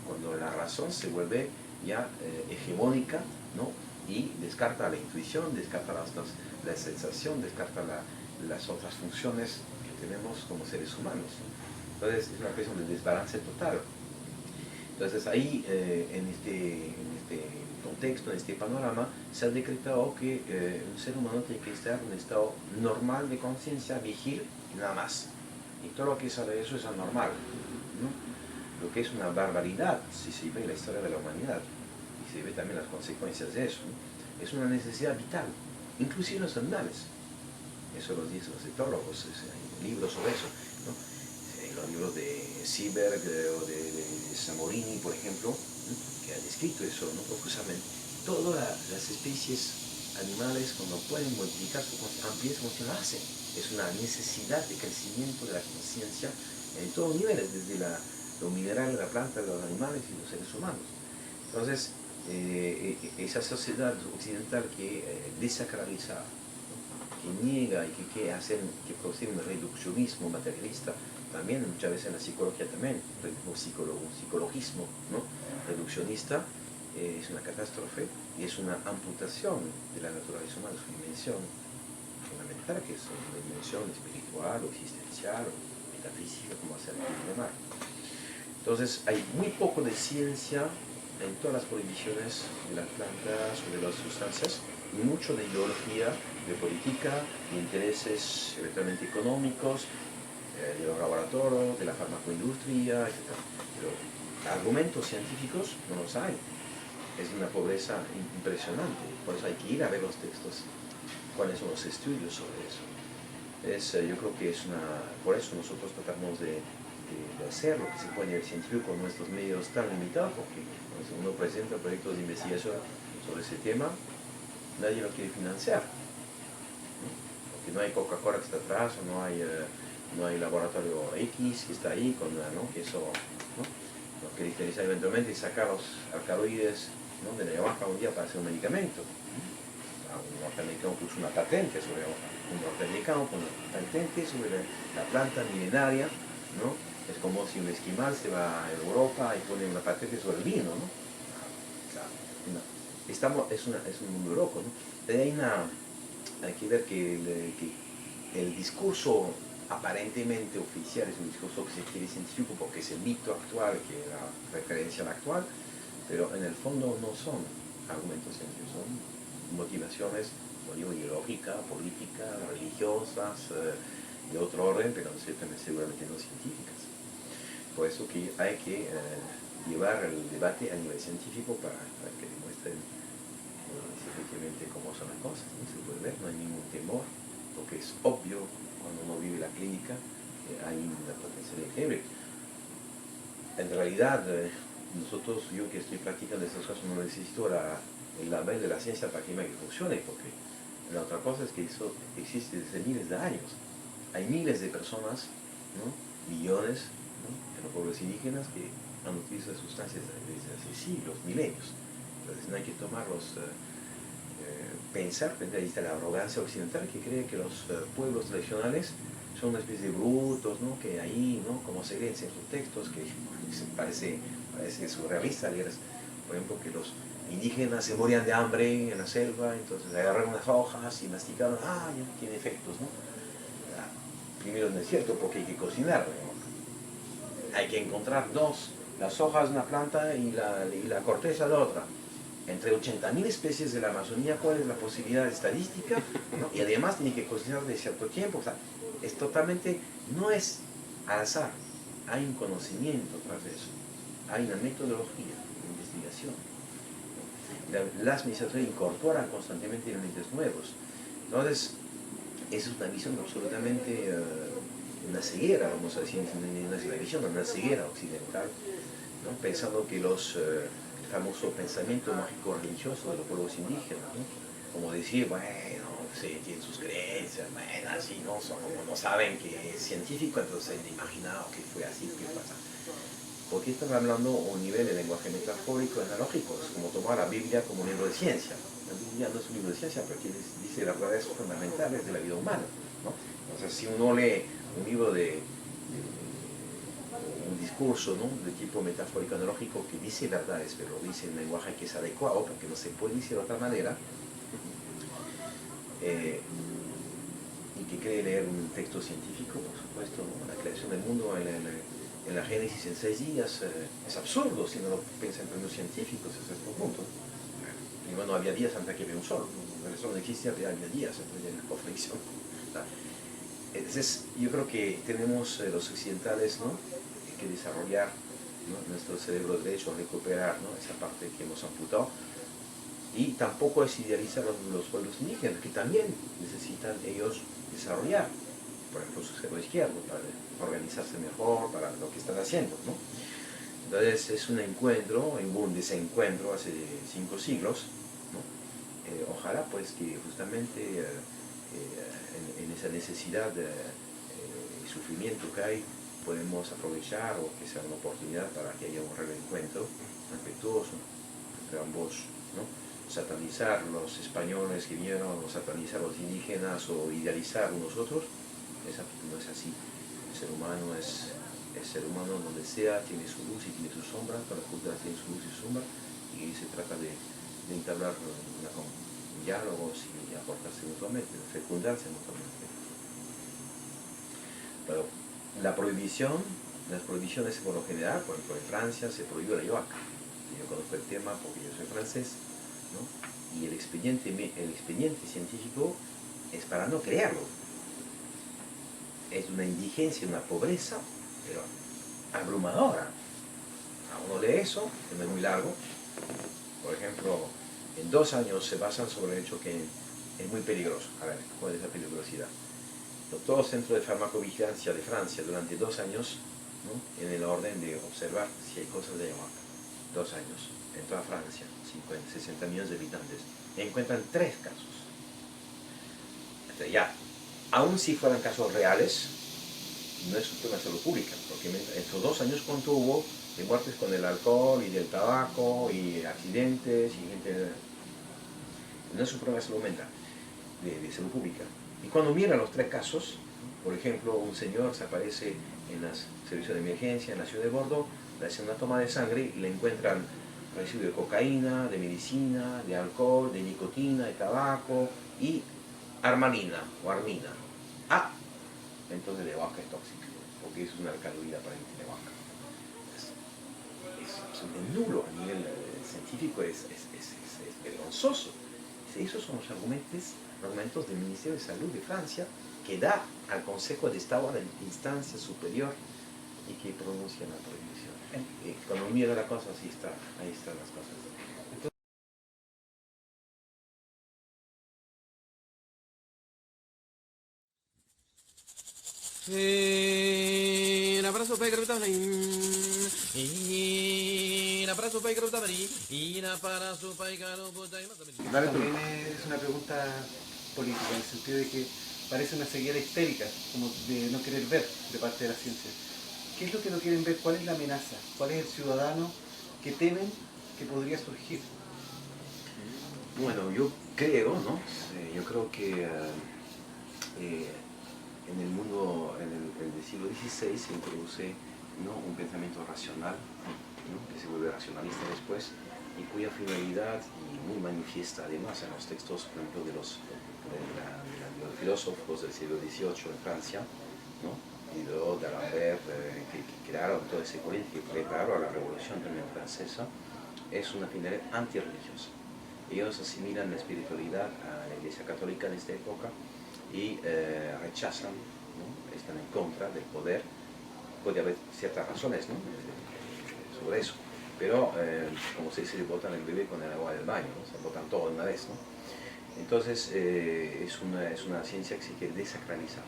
cuando la razón se vuelve ya hegemónica, ¿no?, y descarta la intuición, descarta la sensación, descarta las otras funciones que tenemos como seres humanos. Entonces es una cuestión de desbalance total. Entonces ahí, en este contexto, en este panorama, se ha decretado que un ser humano tiene que estar en un estado normal de conciencia, vigil y nada más. Y todo lo que sale de eso es anormal, ¿no? Lo que es una barbaridad si se ve la historia de la humanidad y se ve también las consecuencias de eso, ¿no? Es una necesidad vital, inclusive los animales. Eso lo dicen los etólogos, hay libros sobre eso, ¿no? Los libros de Seberg o de Samorini, por ejemplo, ¿no?, que han descrito eso, ¿no?, profusamente. Todas las especies animales, cuando pueden modificar su amplitud emocional, hacen. Es una necesidad de crecimiento de la conciencia en todos los niveles, desde lo mineral de la planta, los animales y los seres humanos. Entonces, esa sociedad occidental que desacraliza, ¿no?, que niega y que produce un reduccionismo materialista, también muchas veces en la psicología también, un psicologismo, ¿no?, reduccionista, es una catástrofe y es una amputación de la naturaleza humana, de su dimensión fundamental, que es una dimensión espiritual o existencial o metafísica, como se le quiere llamar. Entonces hay muy poco de ciencia en todas las prohibiciones de las plantas o de las sustancias, y mucho de ideología, de política, de intereses eventualmente económicos, de los laboratorios, de la farmacoindustria, etc. Pero argumentos científicos no los hay. Es una pobreza impresionante. Por eso hay que ir a ver los textos. cuáles son los estudios sobre eso. Yo creo que por eso nosotros tratamos de hacer lo que se puede a nivel científico con nuestros medios tan limitados, porque cuando uno presenta proyectos de investigación sobre ese tema, nadie lo quiere financiar, ¿no? Porque no hay Coca-Cola que está atrás, o no hay laboratorio X que está ahí, ¿no? Que eso, ¿no? Lo que diferencia eventualmente es sacar los alcaloides, ¿no? de la ayahuasca un día para hacer un medicamento. Un norteamericano puso una patente sobre la planta milenaria, ¿no? Es como si un esquimal se va a Europa y pone una patente sobre el vino, ¿no? O sea, es un mundo loco, ¿no? Hay que ver que el discurso aparentemente oficial es un discurso que se quiere científico porque es el mito actual, que es la referencia al actual, pero en el fondo no son argumentos científicos, son motivaciones, como digo, ideológicas, políticas, religiosas, de otro orden, pero seguramente no científicas. Por eso que hay que llevar el debate a nivel científico para que demuestren efectivamente cómo son las cosas, ¿no? Se puede ver, no hay ningún temor, porque es obvio cuando uno vive la clínica que hay una potencial increíble. En realidad, yo que estoy practicando estas cosas no necesito el label de la ciencia para que funcione, porque la otra cosa es que eso existe desde miles de años. Hay miles de personas, ¿no? Millones, ¿no? En los pueblos indígenas que han utilizado sustancias desde hace siglos, milenios. Entonces no hay que pensar frente a la arrogancia occidental que cree que los pueblos tradicionales son una especie de brutos, ¿no? Que ahí, ¿no? Como se lee en ciertos textos, que parece surrealista leer, por ejemplo, que los indígenas se morían de hambre en la selva, entonces agarraron unas hojas y masticaron, ya tiene efectos, ¿no? Primero no es cierto porque hay que cocinarlo, ¿no? Hay que encontrar las hojas de una planta y la corteza de otra. Entre 80.000 especies de la Amazonía, ¿cuál es la posibilidad estadística? ¿No? Y además tiene que cocinar de cierto tiempo. O sea, no es al azar, hay un conocimiento tras de eso, hay una metodología de investigación. Las medicinas incorporan constantemente elementos nuevos. Entonces, es una visión absolutamente, una ceguera, vamos a decir, no es una visión, una ceguera occidental, ¿no? Pensando que el famoso pensamiento mágico religioso de los pueblos indígenas, ¿no? Como decir, bueno, sí, tienen sus creencias, bueno, así no son, como no saben que es científico, entonces han imaginado que fue así, ¿qué pasa? Porque están hablando a un nivel de lenguaje metafórico, analógico, es como tomar la Biblia como un libro de ciencia. La Biblia no es un libro de ciencia, pero que dice las verdades fundamentales de la vida humana, ¿no? Entonces, si uno lee un libro un discurso, ¿no? De tipo metafórico analógico que dice verdades, pero lo dice en lenguaje que es adecuado, porque no se puede decir de otra manera, y que cree leer un texto científico, por supuesto, ¿no? La creación del mundo en la Génesis en 6 días es absurdo si no lo piensa en términos científicos, ese es el punto. Primero no había días antes que había un sol, el sol no existía, había días, entonces la conflicción. Entonces, yo creo que tenemos los occidentales, ¿no? Que desarrollar, ¿no? Nuestro cerebro derecho, recuperar, ¿no? Esa parte que hemos amputado. Y tampoco es idealizar los pueblos indígenas, que también necesitan ellos desarrollar, por ejemplo, su cerebro izquierdo, para organizarse mejor, para lo que están haciendo, ¿no? Entonces es un encuentro, hubo un desencuentro hace 5 siglos, ¿no? Ojalá pues que justamente en esa necesidad de sufrimiento que hay, podemos aprovechar o que sea una oportunidad para que haya un reencuentro respetuoso entre ambos, ¿no? Satanizar los españoles que vinieron, o satanizar los indígenas, o idealizar unos otros, no es así. El ser humano es ser humano donde sea, tiene su luz y tiene su sombra, todas las culturas tienen su luz y su sombra, y se trata de entablar diálogos y aportarse mutuamente, de fecundarse mutuamente. Pero las prohibiciones por lo general, por ejemplo en Francia se prohibió la ayahuasca. Yo conozco el tema porque yo soy francés, ¿no? Y el expediente científico es para no crearlo. Es una indigencia, una pobreza, pero abrumadora. Uno lee eso, que no es muy largo. Por ejemplo, en 2 años se basan sobre el hecho que es muy peligroso. A ver, ¿cuál es la peligrosidad? Todo Centro de Farmacovigilancia de Francia durante 2 años, ¿no?, en el orden de observar si hay cosas de ayahuasca. 2 años, en toda Francia, 50, 60 millones de habitantes, encuentran 3 casos. O sea, ya, aun si fueran casos reales, no es un problema de salud pública, porque en estos 2 años, ¿cuánto hubo de muertes con el alcohol y del tabaco y accidentes y gente? No es un problema de salud mental, de salud pública. Y cuando miran los 3 casos, por ejemplo, un señor se aparece en los servicios de emergencia en la ciudad de Bordeaux, le hacen una toma de sangre y le encuentran residuos de cocaína, de medicina, de alcohol, de nicotina, de tabaco y armalina o armina. Ah, entonces la ayahuasca es tóxica, porque es una alcaloide aparente de ayahuasca. Es absolutamente nulo a nivel científico, es vergonzoso. Esos son los argumentos del Ministerio de Salud de Francia que da al Consejo de Estado, a la instancia superior, y que pronuncia la prohibición. Cuando mira la cosa, ahí están las cosas. Un abrazo para También es una pregunta política, en el sentido de que parece una ceguera histérica, como de no querer ver de parte de la ciencia. ¿Qué es lo que no quieren ver? ¿Cuál es la amenaza? ¿Cuál es el ciudadano que temen que podría surgir? Bueno, yo creo, ¿no? Yo creo que en el mundo, en el siglo XVI se introduce, ¿no?, un pensamiento racional, ¿no?, que se vuelve racionalista después, y cuya finalidad, y muy manifiesta además en los textos, por ejemplo, de los filósofos del siglo XVIII en Francia, ¿no?, Diderot, D'Alembert, que crearon toda esa corriente, que prepararon a la Revolución también francesa, es una finalidad antirreligiosa. Ellos asimilan la espiritualidad a la Iglesia Católica en esta época y rechazan, ¿no?, están en contra del poder. Puede haber ciertas razones, ¿no?, sobre eso, pero como se dice, botan el bebé con el agua del baño, ¿no?, se botan todo de una vez, ¿no? Entonces es una ciencia que se quiere desacralizar,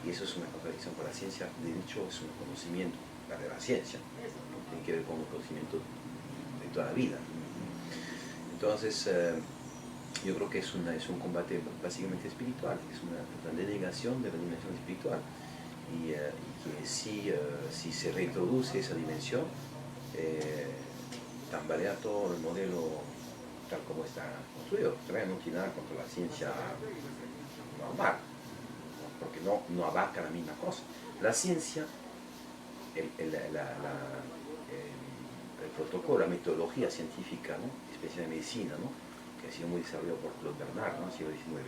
y eso es una contradicción con la ciencia. De hecho, es un conocimiento, la de la ciencia, ¿no?, tiene que ver con un conocimiento de toda la vida. Entonces yo creo que es un combate básicamente espiritual, es una denegación de la dimensión espiritual, y que si se reintroduce esa dimensión, tambalea todo el modelo tal como está construido. Todavía no tiene nada contra la ciencia normal, porque no abarca la misma cosa. La ciencia, el protocolo, la metodología científica, ¿no?, especial en medicina, ¿no?, que ha sido muy desarrollado por Claude Bernard, ¿no?, en el siglo XIX,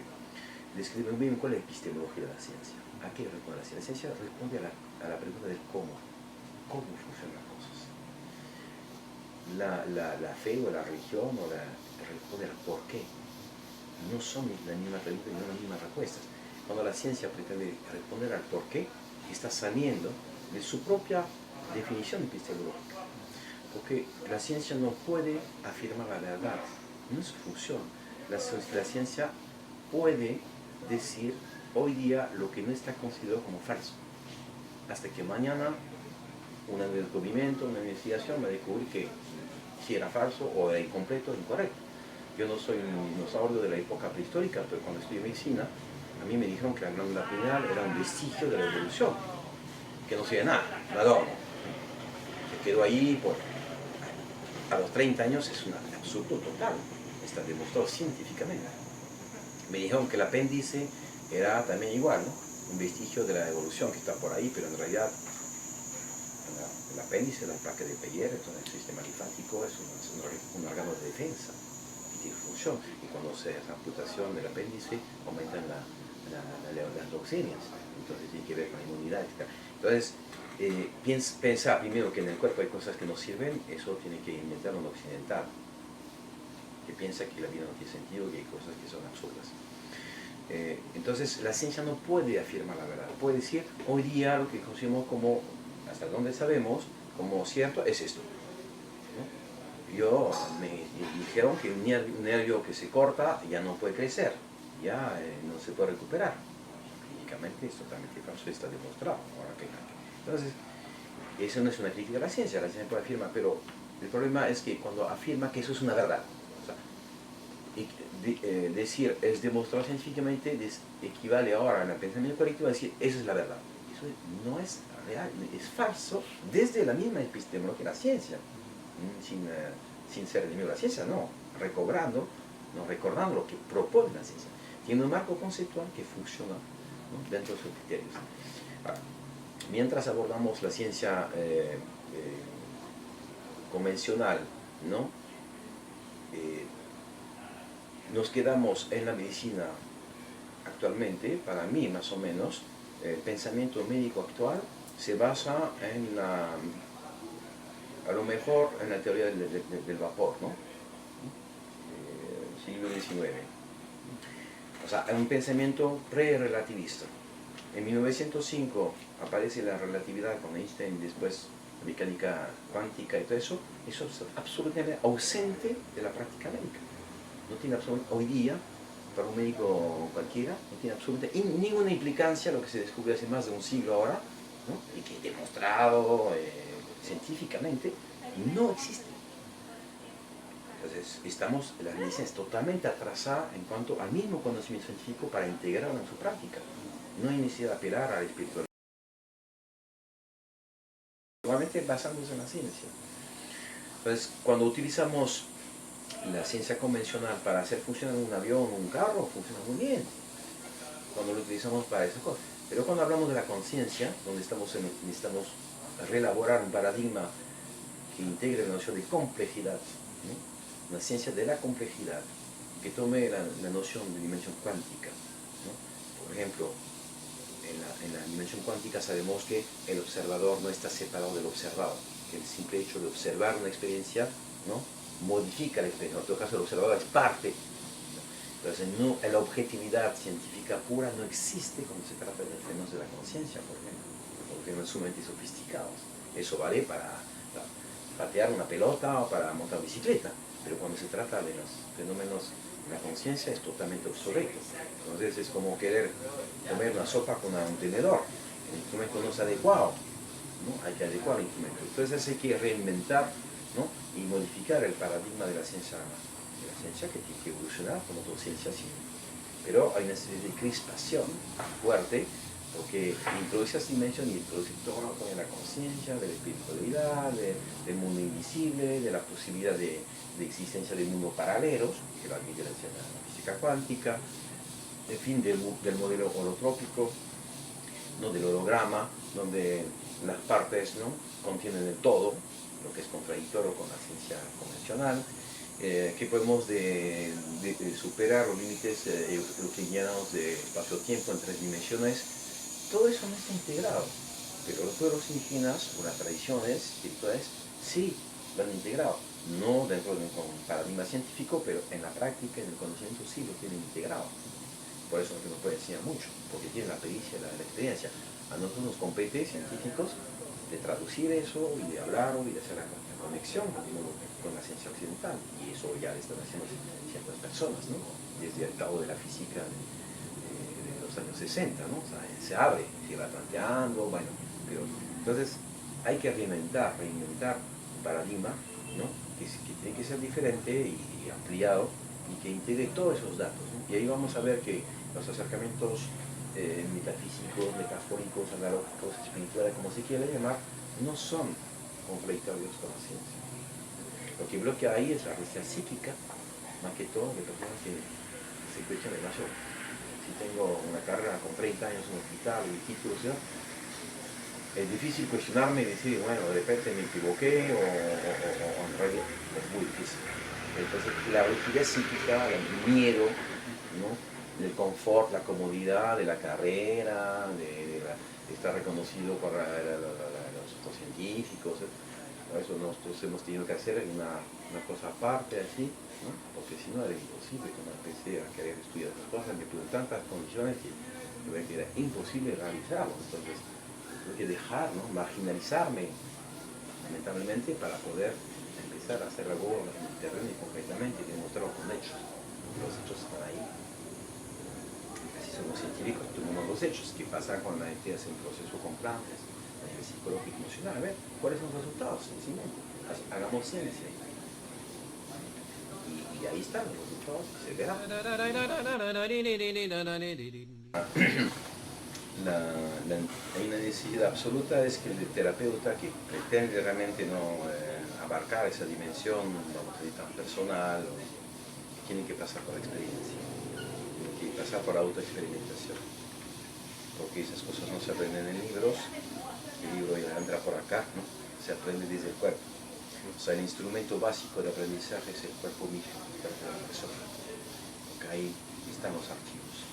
describe muy bien cuál es la epistemología de la ciencia. ¿A qué responde la ciencia? La ciencia responde a la pregunta del cómo funcionan las cosas. La fe o la religión responde al por qué. No son la misma pregunta ni las mismas respuestas. Cuando la ciencia pretende responder al por qué, está saliendo de su propia definición epistemológica. Porque la ciencia no puede afirmar la verdad, no es su función. La ciencia puede decir hoy día lo que no está considerado como falso, hasta que mañana un descubrimiento, una investigación va a descubrir que si era falso o era incompleto o incorrecto. Yo no soy un dinosaurio de la época prehistórica, pero cuando estudié medicina, a mí me dijeron que la glándula pineal era un vestigio de la evolución, que no sirve nada, un adorno. Se quedó ahí a los 30 años, es un absurdo total, está demostrado científicamente. Me dijeron que el apéndice era también igual, ¿no?, un vestigio de la evolución que está por ahí, pero en realidad el apéndice, la placa de Peyer, entonces el sistema linfático es un órgano de defensa que tiene función, y cuando se hace amputación del apéndice aumentan las toxinas, entonces tiene que ver con la inmunidad, etc. Entonces pensar primero que en el cuerpo hay cosas que no sirven, eso tiene que inventar un occidental que piensa que la vida no tiene sentido, que hay cosas que son absurdas. Entonces la ciencia no puede afirmar la verdad, puede decir hoy día lo que conocemos como, hasta donde sabemos, como cierto es esto, ¿no? Me dijeron que un nervio que se corta ya no puede crecer, ya no se puede recuperar. Clínicamente es totalmente falso, está demostrado. Entonces, eso no es una crítica a la ciencia puede afirmar, pero el problema es que cuando afirma que eso es una verdad, o sea, decir es demostrado científicamente equivale ahora en el pensamiento colectivo a decir eso es la verdad. Eso no es real, es falso desde la misma epistemología de la ciencia, sin ser enemigo de la ciencia, no, recordando lo que propone la ciencia. Tiene un marco conceptual que funciona, ¿no?, dentro de sus criterios. Ahora, mientras abordamos la ciencia convencional, ¿no?, nos quedamos en la medicina actualmente. Para mí, más o menos, el pensamiento médico actual se basa en a lo mejor en la teoría del vapor, ¿no? Siglo XIX. O sea, un pensamiento pre-relativista. En 1905 aparece la relatividad con Einstein, después la mecánica cuántica y todo eso. Eso es absolutamente ausente de la práctica médica. No tiene absolutamente, hoy día, para un médico cualquiera, no tiene absolutamente ninguna implicancia lo que se descubrió hace más de un siglo ahora, ¿no?, y que demostrado científicamente no existe. Entonces, la medicina es totalmente atrasada en cuanto al mismo conocimiento científico para integrarlo en su práctica. No hay necesidad de apelar a la espiritualidad, igualmente basándose en la ciencia. Entonces, cuando utilizamos la ciencia convencional para hacer funcionar un avión o un carro, funciona muy bien cuando lo utilizamos para esas cosas. Pero cuando hablamos de la conciencia, donde necesitamos reelaborar un paradigma que integre la noción de complejidad, ¿no?, una ciencia de la complejidad, que tome la noción de dimensión cuántica, ¿no? Por ejemplo, en la dimensión cuántica sabemos que el observador no está separado del observado, que el simple hecho de observar una experiencia, ¿no?, modifica la experiencia. En todo caso, el observador es parte. Entonces, la objetividad científica pura no existe cuando se trata de fenómenos de la conciencia, por ejemplo, o fenómenos sumamente sofisticados. Eso vale para patear una pelota o para montar bicicleta, pero cuando se trata de los fenómenos de la conciencia es totalmente obsoleto. Entonces es como querer comer una sopa con un tenedor. El instrumento no es adecuado, ¿no? Hay que adecuar el instrumento. Entonces hay que reinventar, ¿no?, y modificar el paradigma de la ciencia que tiene que evolucionar como toda ciencia, sí. Pero hay una serie de crispación fuerte, porque introduce esa dimensión y introduce todo lo que es la conciencia, de la espiritualidad, del mundo invisible, de la posibilidad de existencia de mundos paralelos, que lo admite la física cuántica, en fin, del modelo holotrópico, ¿no?, del holograma, donde las partes, ¿no?, contienen el todo, lo que es contradictorio con la ciencia convencional, que podemos superar los límites euclidianos de espacio-tiempo en 3 dimensiones. Todo eso no está integrado, pero los pueblos indígenas o las tradiciones espirituales sí lo han integrado, no dentro de un paradigma científico, pero en la práctica, en el conocimiento sí lo tienen integrado. Por eso no nos puede enseñar mucho, porque tienen la pericia, la experiencia. A nosotros nos compete, científicos, de traducir eso y de hablar y de hacer la conexión con la ciencia occidental, y eso ya lo están haciendo ciertas personas, ¿no?, desde el cabo de la física de los años 60, ¿no? O sea, se abre, se va planteando, bueno, pero entonces hay que reinventar un paradigma, ¿no?, que tiene que ser diferente y ampliado, y que integre todos esos datos, ¿no? Y ahí vamos a ver que los acercamientos metafísicos, metafóricos, analógicos, espirituales, como se quiera llamar, no son contradictorios con la ciencia. Lo que bloquea ahí es la respuesta psíquica, más que todo de personas que se cuestionan demasiado. Si tengo una carrera con 30 años en un hospital y títulos, ¿no?, es difícil cuestionarme y decir, bueno, de repente me equivoqué o en realidad es muy difícil. Entonces, la rigidez psíquica, el miedo, ¿no?, del confort, la comodidad de la carrera, de estar reconocido por los otros científicos, por eso nosotros hemos tenido que hacer una cosa aparte así, ¿no?, porque si no era imposible. Cuando empecé a querer estudiar estas cosas me puse en tantas condiciones que era imposible realizarlo. Entonces tuve que dejar, ¿no?, marginalizarme lamentablemente para poder empezar a hacer algo en el terreno y concretamente demostrarlo con hechos. Los hechos están ahí. científicos, tenemos los hechos, qué pasa cuando la gente hace un proceso con plantas, a nivel psicológico y emocional, a ver, ¿cuáles son los resultados? Sencillamente, hagamos ciencia. Y ahí están los resultados, se verá. Hay una necesidad absoluta, es que el terapeuta que pretende realmente no abarcar esa dimensión, vamos a decir, tan personal, tiene que pasar por la experiencia, tiene que pasar por la autoexperimentación, porque esas cosas no se aprenden en libros, el libro ya entra por acá, ¿no? Se aprende desde el cuerpo. O sea, el instrumento básico de aprendizaje es el cuerpo mismo, el cuerpo de la persona, porque ahí están los archivos,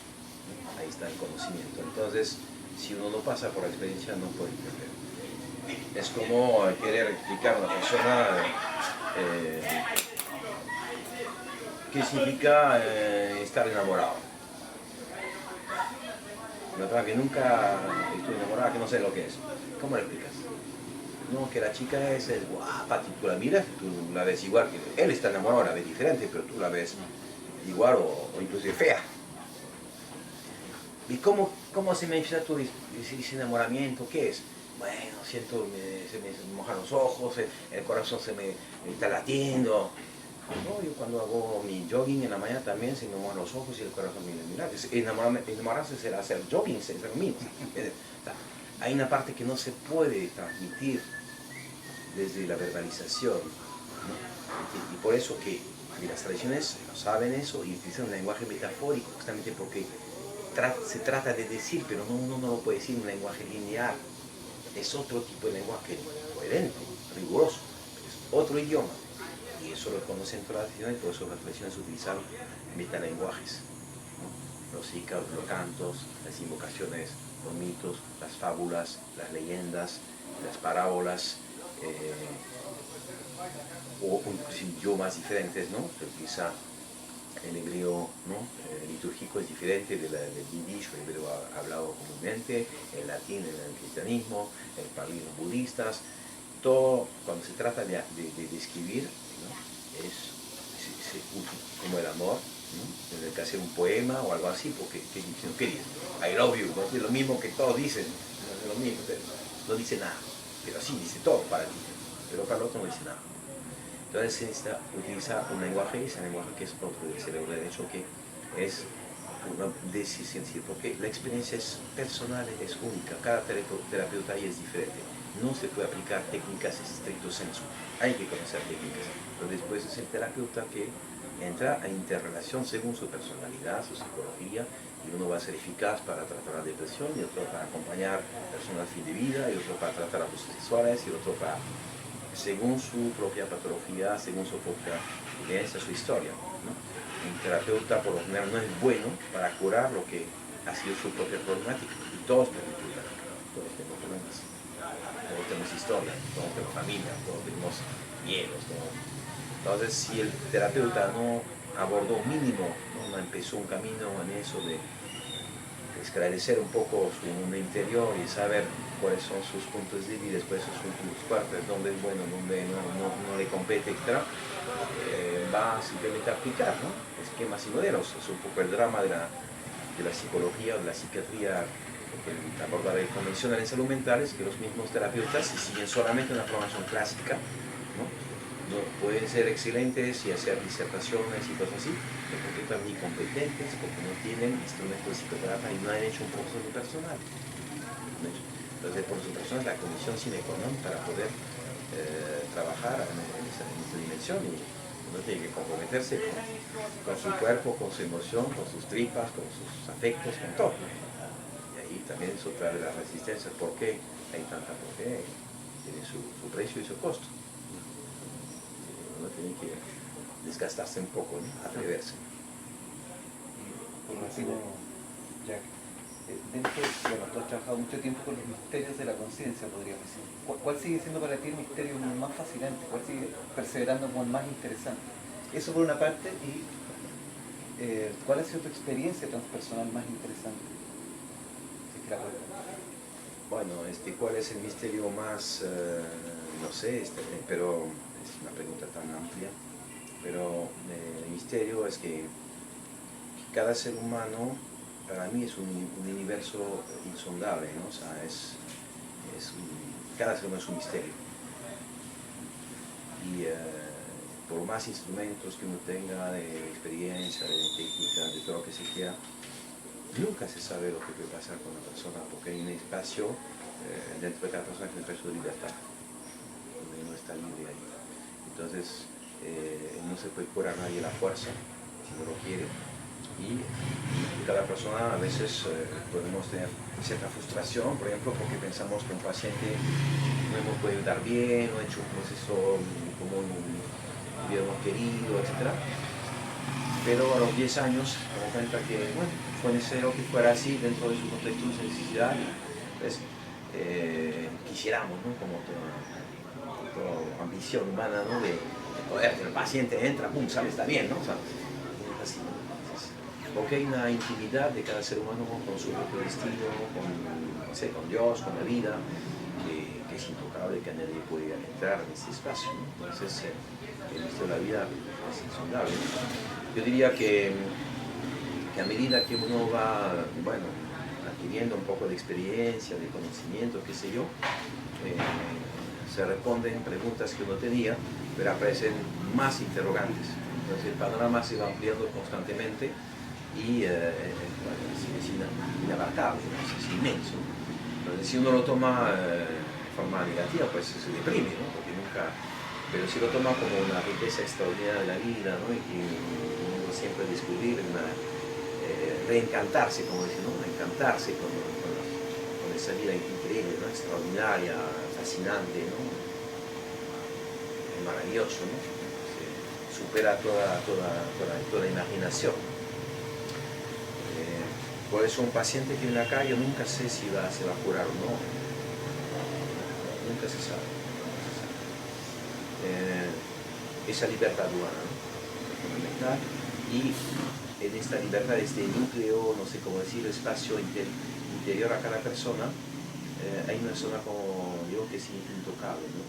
¿no? Ahí está el conocimiento. Entonces, si uno no pasa por la experiencia, no puede entender. Es como querer explicar a una persona qué significa estar enamorado. Una persona que nunca estuvo enamorada, que no sé lo que es. ¿Cómo le explicas? No, que la chica es guapa, tú la miras, tú la ves igual que él está enamorado, la ves diferente, pero tú la ves igual o inclusive fea. ¿Y cómo se manifiesta tu ese enamoramiento? ¿Qué es? Bueno, siento, se me mojan los ojos, el corazón se me está latiendo. No, yo cuando hago mi jogging en la mañana también se me mojan los ojos y el corazón me mira. Enamorarse será hacer jogging, es lo mismo. Hay una parte que no se puede transmitir desde la verbalización, ¿no? Y por eso que las tradiciones saben eso y utilizan un lenguaje metafórico, justamente porque se trata de decir, pero uno no lo puede decir en un lenguaje lineal. Es otro tipo de lenguaje coherente, riguroso, es otro idioma. Y eso lo conocen todas las tradiciones, por eso las tradiciones utilizan metalenguajes, ¿no? Los ícaros, los cantos, las invocaciones, los mitos, las fábulas, las leyendas, las parábolas, o inclusive idiomas diferentes, ¿no? Se utiliza el hebreo, ¿no? Litúrgico es diferente del yiddish, el hebreo hablado comúnmente, el latín en el cristianismo, el pali en los budistas. Todo, cuando se trata de escribir, ¿no? Es como el amor, ¿no? Tendré que hacer un poema o algo así, porque ¿qué dice? I love you, ¿no? Es lo mismo que todos dicen, no es lo mismo, no dice nada, pero sí dice todo para ti, pero para el otro no dice nada. Entonces se necesita utilizar un lenguaje, ese lenguaje que es propio del cerebro derecho, que es una decisión, porque la experiencia es personal, es única, cada terapeuta ahí es diferente. No se puede aplicar técnicas en estricto sensu, hay que conocer técnicas, pero después es el terapeuta que entra a interrelación según su personalidad, su psicología, y uno va a ser eficaz para tratar la depresión, y otro para acompañar personas al fin de vida, y otro para tratar abusos sexuales, y otro para, según su propia patología, según su propia vivencia, su historia, ¿no? Un terapeuta por lo general no es bueno para curar lo que ha sido su propia problemática, y todos tenemos problemática, todos tenemos problemas. Todos tenemos historia, todos tenemos familia, todos tenemos miedos. Entonces, si el terapeuta no abordó mínimo, no empezó un camino en eso de esclarecer un poco su mundo interior y saber cuáles son sus puntos débiles, cuáles son sus puntos fuertes, dónde es bueno, dónde no le compete, etc., va simplemente a aplicar, ¿no? Esquemas y modelos. Es un poco el drama de la psicología o de la psiquiatría. Abordar el convencional en salud mental es que los mismos terapeutas, si siguen solamente una formación clásica, ¿no? Pueden ser excelentes y hacer disertaciones y cosas así, pero porque están incompetentes, porque no tienen instrumentos de psicoterapia y no han hecho un proceso personal. Entonces, el proceso personal es la condición sine qua non para poder trabajar en esa dimensión, y uno tiene que comprometerse con su cuerpo, con su emoción, con sus tripas, con sus afectos, con todo. Y también es otra de las resistencias. ¿Por qué hay tanta? Porque tiene su precio y su costo. Uno tiene que desgastarse un poco, ¿no? Atreverse. Por último, Jack, dentro, bueno, tú has trabajado mucho tiempo con los misterios de la conciencia, podríamos decir. ¿Cuál sigue siendo para ti el misterio más fascinante? ¿Cuál sigue perseverando como el más interesante? Eso por una parte, y ¿cuál ha sido tu experiencia transpersonal más interesante? Bueno, ¿cuál es el misterio más, no sé, pero es una pregunta tan amplia, pero el misterio es que cada ser humano para mí es un universo insondable, ¿no? O sea, cada ser humano es un misterio. Y por más instrumentos que uno tenga de experiencia, de técnica, de todo lo que se quiera, nunca se sabe lo que puede pasar con una persona, porque hay un espacio dentro de cada persona que es un espacio de libertad, donde uno está libre ahí. Entonces, no se puede curar a nadie a la fuerza, si no lo quiere. Y cada persona a veces podemos tener cierta frustración, por ejemplo, porque pensamos que un paciente no hemos podido dar bien, no ha hecho un proceso como hubiéramos querido, etc. Pero a los 10 años me doy cuenta que, bueno, fue necesario que fuera así dentro de su contexto de necesidad. Pues, quisiéramos, ¿no? Como toda ambición humana, ¿no? De poder, que el paciente entra, pum, sale, está bien, ¿no? O sea, es así, ¿no? Entonces, porque hay una intimidad de cada ser humano con su propio destino, no sé, con Dios, con la vida, que es intocable, que nadie puede entrar en ese espacio, ¿no? Entonces, el misterio de la vida es insondable, ¿no? Yo diría que a medida que uno va, bueno, adquiriendo un poco de experiencia, de conocimiento, qué sé yo, se responden preguntas que uno tenía, pero aparecen más interrogantes. Entonces el panorama se va ampliando constantemente y bueno, es inabarcable, es inmenso. Entonces si uno lo toma de forma negativa, pues se deprime, ¿no? Porque nunca... Pero si lo toma como una riqueza extraordinaria de la vida, ¿no? Y que uno siempre descubrir, reencantarse, como dicen, ¿no? Reencantarse con esa vida increíble, ¿no? Extraordinaria, fascinante, ¿no? Maravilloso, ¿no? Supera toda imaginación. Por eso un paciente que en la calle nunca sé si se va a curar o no. Nunca se sabe. Esa libertad humana, ¿no? Fundamental, y en esta libertad, este núcleo, no sé cómo decir, espacio interior a cada persona, hay una zona, como digo, que es intocable, ¿no?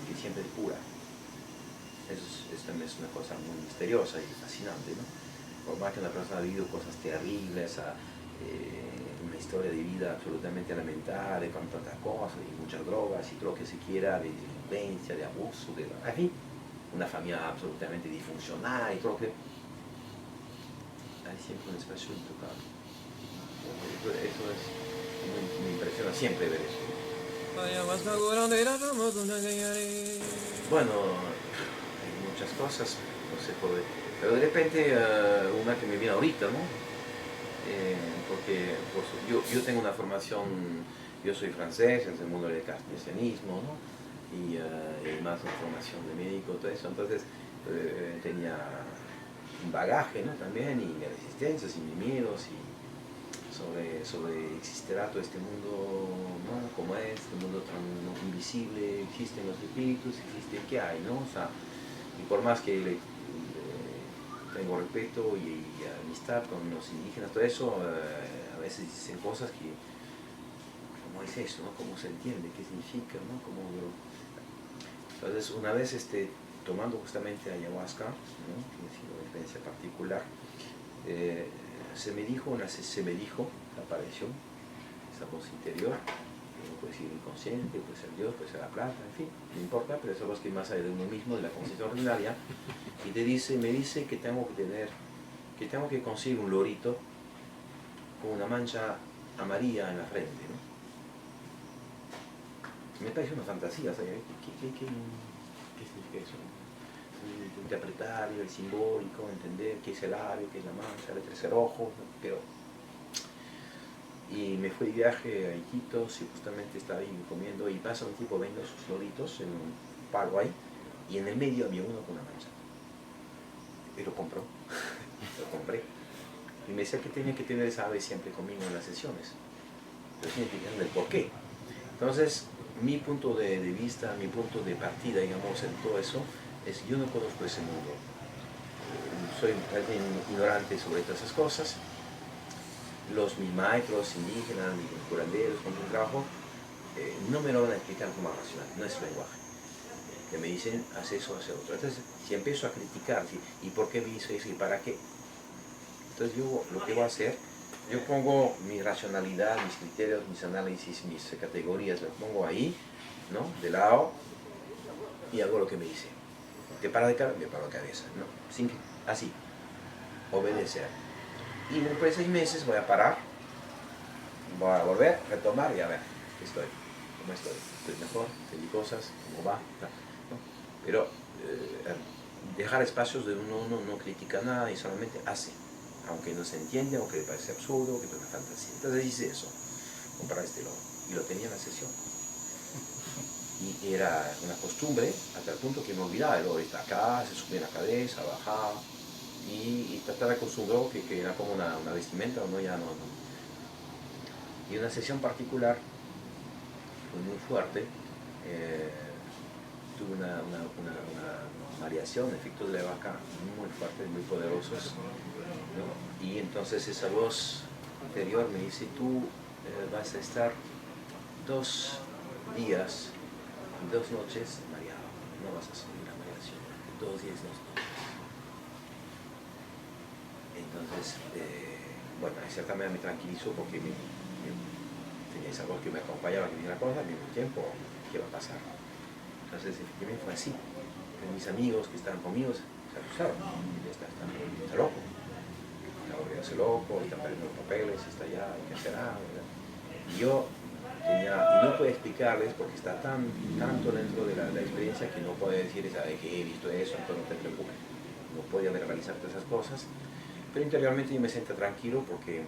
que siempre es pura. Eso también es una cosa muy misteriosa y fascinante, ¿no? Por más que una persona ha vivido cosas terribles, una historia de vida absolutamente lamentable, con tantas cosas, y muchas drogas, y todo lo que se quiera, de delincuencia, de abuso, en fin, una familia absolutamente disfuncional, y todo lo que... Hay siempre un espacio intocable. Eso es... me impresiona siempre ver eso. Bueno, hay muchas cosas, no se puede... Pero de repente, una que me viene ahorita, ¿no? Porque pues, yo tengo una formación, yo soy francés, en el mundo del cartesianismo, ¿no? Y más una formación de médico, todo eso, entonces tenía un bagaje, ¿no? También, y mis resistencias y mis miedos, y sobre existirá todo este mundo, ¿no? Como es, este mundo tan invisible, existen los espíritus, existe, ¿qué hay, no? O sea, y por más que tengo respeto y amistad con los indígenas, todo eso, a veces dicen cosas que, ¿cómo es eso, no? ¿Cómo se entiende? ¿Qué significa, no? Entonces, una vez tomando justamente ayahuasca, ¿no? Que ha sido una experiencia particular, se me dijo, apareció esa voz interior, puede ser inconsciente, puede ser Dios, puede ser la plata, en fin, no importa, pero esa voz que es más allá de uno mismo, de la conciencia ordinaria, y me dice que tengo que conseguir un lorito con una mancha amarilla en la frente, ¿no? Me parece una fantasía, ¿sabes? ¿Qué significa eso? Interpretar el simbólico, entender qué es el labio, qué es la mancha, el tercer ojo, pero... Y me fui de viaje a Iquitos y justamente estaba ahí comiendo y pasa un tipo vendo sus loritos en un palo ahí y en el medio había uno con una mancha. Y lo compró, lo compré. Y me decía que tenía que tener esa ave siempre conmigo en las sesiones. Pero tenía que entender el por qué. Entonces, mi punto de vista, mi punto de partida, digamos, en todo eso, es yo no conozco ese mundo. Soy alguien ignorante sobre todas esas cosas. Mis maestros indígenas, mis curanderos con quien trabajo, no me lo van a explicar como racional, no es lenguaje. Que me dicen, haz eso, haz otro. Entonces, si empiezo a criticar, ¿y por qué me hizo eso y para qué? Entonces yo lo que voy a hacer yo pongo mi racionalidad, mis criterios, mis análisis, mis categorías, las pongo ahí, ¿no? De lado, y hago lo que me dice. ¿Te para de cabeza? Me paro de cabeza, ¿no? Sin que, así, obedecer. Y después de 6 meses voy a parar, voy a volver, retomar y a ver, ¿qué estoy? ¿Cómo estoy? ¿Estoy mejor? ¿Entendí cosas? ¿Cómo va? ¿No? Pero dejar espacios de uno no critica nada y solamente hace. Aunque no se entiende, aunque le parece absurdo, que es una fantasía. Entonces hice eso, comprar este logo, y lo tenía en la sesión. Y era una costumbre, hasta el punto que me olvidaba, el logo está acá, se subía en la cabeza, bajaba, y estaba acostumbrado que era como una vestimenta, o no, ya no. Y una sesión particular, fue muy fuerte, tuve una variación, efectos de la vaca muy fuertes, muy poderosos, ¿no? Y entonces esa voz interior me dice, tú vas a estar 2 días y 2 noches mareado, no vas a subir la mareación, 2 días y 2 noches. Entonces, bueno, de cierta manera me tranquilizó porque tenía esa voz que me acompañaba, que me decía la cosa, al mismo tiempo, ¿qué va a pasar? Entonces, efectivamente fue así. Mis amigos que estaban conmigo se asustaron. Está loco. Está volviéndose loco, está perdiendo los papeles, está allá, ¿qué será? Y yo tenía, y no puedo explicarles porque está tanto dentro de la experiencia que no puedo decir, ¿sabe qué? He visto eso, entonces no te preocupes. No podía verbalizar todas esas cosas. Pero interiormente yo me sentía tranquilo porque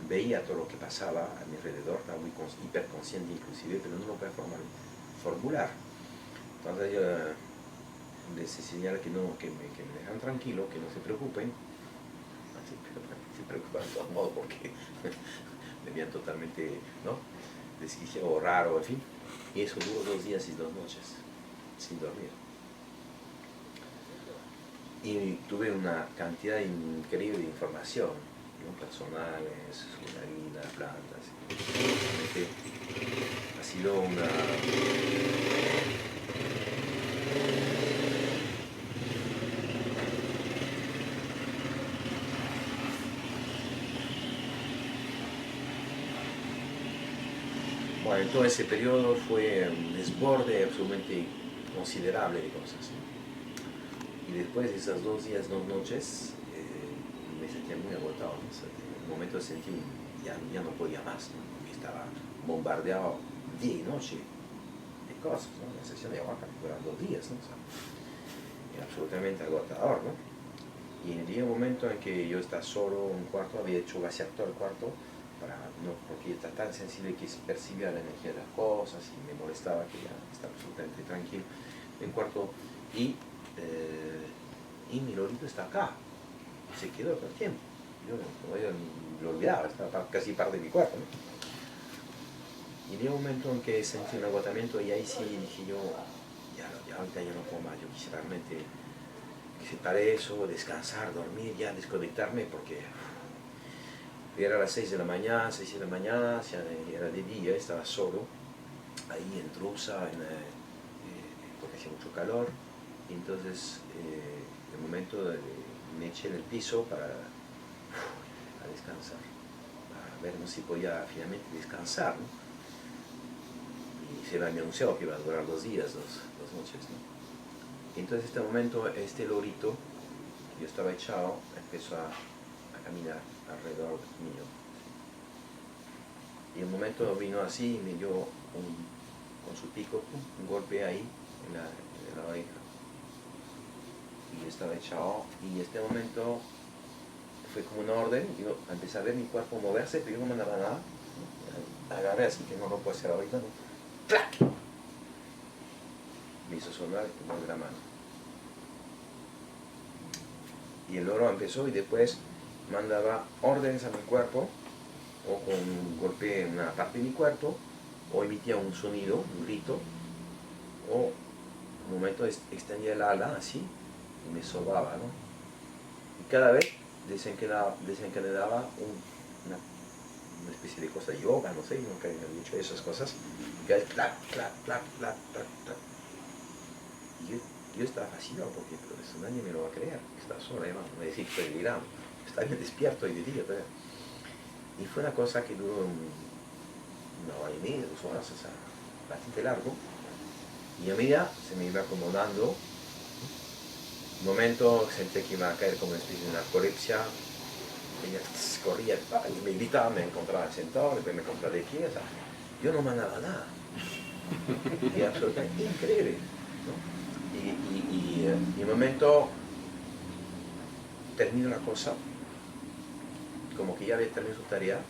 veía todo lo que pasaba a mi alrededor, estaba muy hiperconsciente inclusive, pero no lo podía formular. Entonces yo les señalé que me dejan tranquilo, que no se preocupen. Se preocupan de todos modos porque me veían totalmente, ¿no? Desquiciado o raro, en fin. Y eso duró 2 días y 2 noches, sin dormir. Y tuve una cantidad increíble de información, ¿no? Personales, sobre la vida, plantas. Ha sido una... Bueno, en todo ese periodo fue un desborde absolutamente considerable de cosas. Y después de esos 2 días, 2 noches, me sentía muy agotado. ¿No? O sea, en un momento sentí ya no podía más, ¿no? Porque estaba bombardeado día y noche de cosas, ¿no? La sesión de Huaca duran 2 días, ¿no? O sea, era absolutamente agotador, ¿no? Y llegó un momento en que yo estaba solo en un cuarto, había hecho vaciar todo el cuarto, porque está tan sensible que percibía la energía de las cosas y me molestaba que ya estaba absolutamente tranquilo en el cuarto. Y mi lorito está acá, se quedó todo el tiempo. Yo lo olvidaba, estaba casi parte de mi cuerpo, ¿no? Y llegó un momento en que sentí un agotamiento y ahí sí dije yo, ya ahorita ya no puedo más, yo quisiera realmente que se pare eso, descansar, dormir, ya desconectarme, porque era a las 6 de la mañana, 6 de la mañana, ya era de día, estaba solo, ahí en Trusa, porque hacía mucho calor. Y entonces, de momento me eché en el piso a descansar, a ver si podía finalmente descansar, ¿no? Y se me había anunciado que iba a durar 2 días, 2 noches, ¿no? Y entonces en este momento, este lorito, que yo estaba echado, empezó a caminar alrededor mío. Y en un momento vino así y me dio con su pico un golpe ahí en la oreja. Y yo estaba echado, y en este momento fue como una orden, yo empecé a ver mi cuerpo moverse, pero yo no me daba nada, ¿no? Agarré así que no lo puedo hacer ahorita, ¿no? ¡Clac! Me hizo sonar el tumor de la mano. Y el loro empezó y después mandaba órdenes a mi cuerpo, o con un golpe en una parte de mi cuerpo, o emitía un sonido, un grito, o en un momento extendía el ala así, y me sobaba, ¿no? Y cada vez desencadenaba una especie de cosa de yoga, no sé, nunca había dicho esas cosas, y cada vez clac, clac, clac, clac, clac, clac. Y yo estaba fascinado porque pero eso nadie me lo va a creer, está sola, me decía que estoy delirando. está bien despierto y de día también. Y fue una cosa que duró una hora y media, 2 horas, o sea, bastante largo. Y a medida se me iba acomodando. Un momento sentí que iba a caer como una especie de narcolepsia. Ella corría y me gritaba, me encontraba sentado, después me encontraba de pie. O sea, yo no mandaba nada. Y absolutamente increíble, ¿no? Y en un momento termino la cosa, como que ya había terminado su tarea,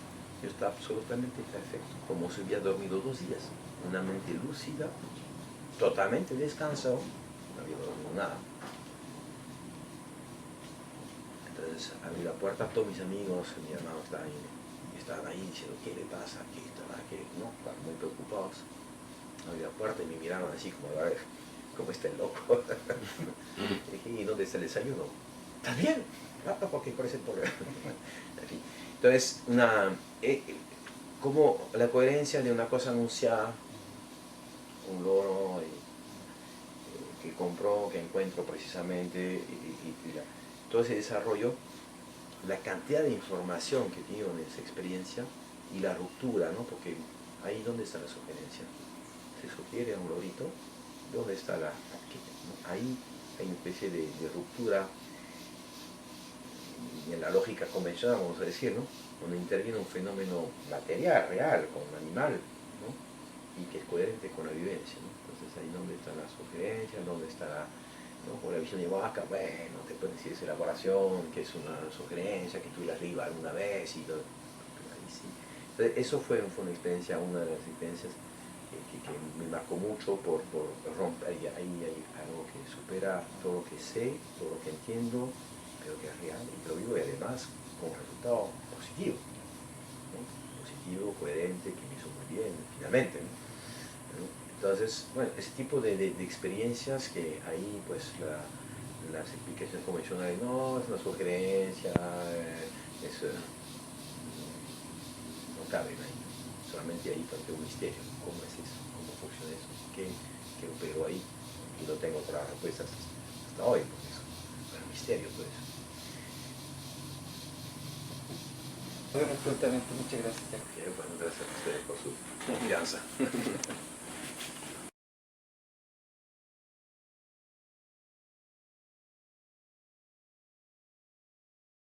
yo estaba absolutamente perfecto, como si hubiera dormido 2 días, una mente lúcida, totalmente descansado, no había dormido nada. Entonces abrí la puerta, todos mis amigos, mi hermano estaban ahí diciendo, ¿qué le pasa? ¿Qué estará? ¿Qué? ¿No? Estaban muy preocupados. Abrí la puerta y me miraron así como, a ver, ¿cómo está el loco? Y dije, ¿y dónde está el desayuno? ¿Está bien? Claro, porque por ese problema. En fin. Entonces, como la coherencia de una cosa anunciada, un loro que compró, que encuentro precisamente, y todo ese desarrollo, la cantidad de información que tengo en esa experiencia y la ruptura, ¿no? Porque ahí donde está la sugerencia. Se sugiere a un lorito, ¿dónde está la? Ahí hay una especie de ruptura en la lógica convencional, vamos a decir, ¿no? Donde interviene un fenómeno material, real, con un animal, ¿no? Y que es coherente con la vivencia, ¿no? Entonces ahí donde está la sugerencia, donde está la, ¿no? Con la visión de vaca, bueno, te pueden decir esa elaboración, que es una sugerencia, que tú la arriba alguna vez y todo. Ahí sí. Entonces eso fue una experiencia, una de las experiencias que me marcó mucho por romper, ahí hay algo que supera todo lo que sé, todo lo que entiendo, pero que es real y que lo vivo y además con un resultado positivo, ¿no? Positivo, coherente, que me hizo muy bien, finalmente, ¿no? Entonces, bueno, ese tipo de experiencias que ahí pues las explicaciones convencionales, no, es una sugerencia, no caben ahí, solamente ahí plantea un misterio, ¿cómo es eso? ¿Cómo funciona eso? ¿Qué operó ahí? Y no tengo otra respuesta hasta hoy, por eso, es un misterio todo eso. Bueno, absolutamente, muchas gracias. Bueno, gracias a ustedes por su confianza.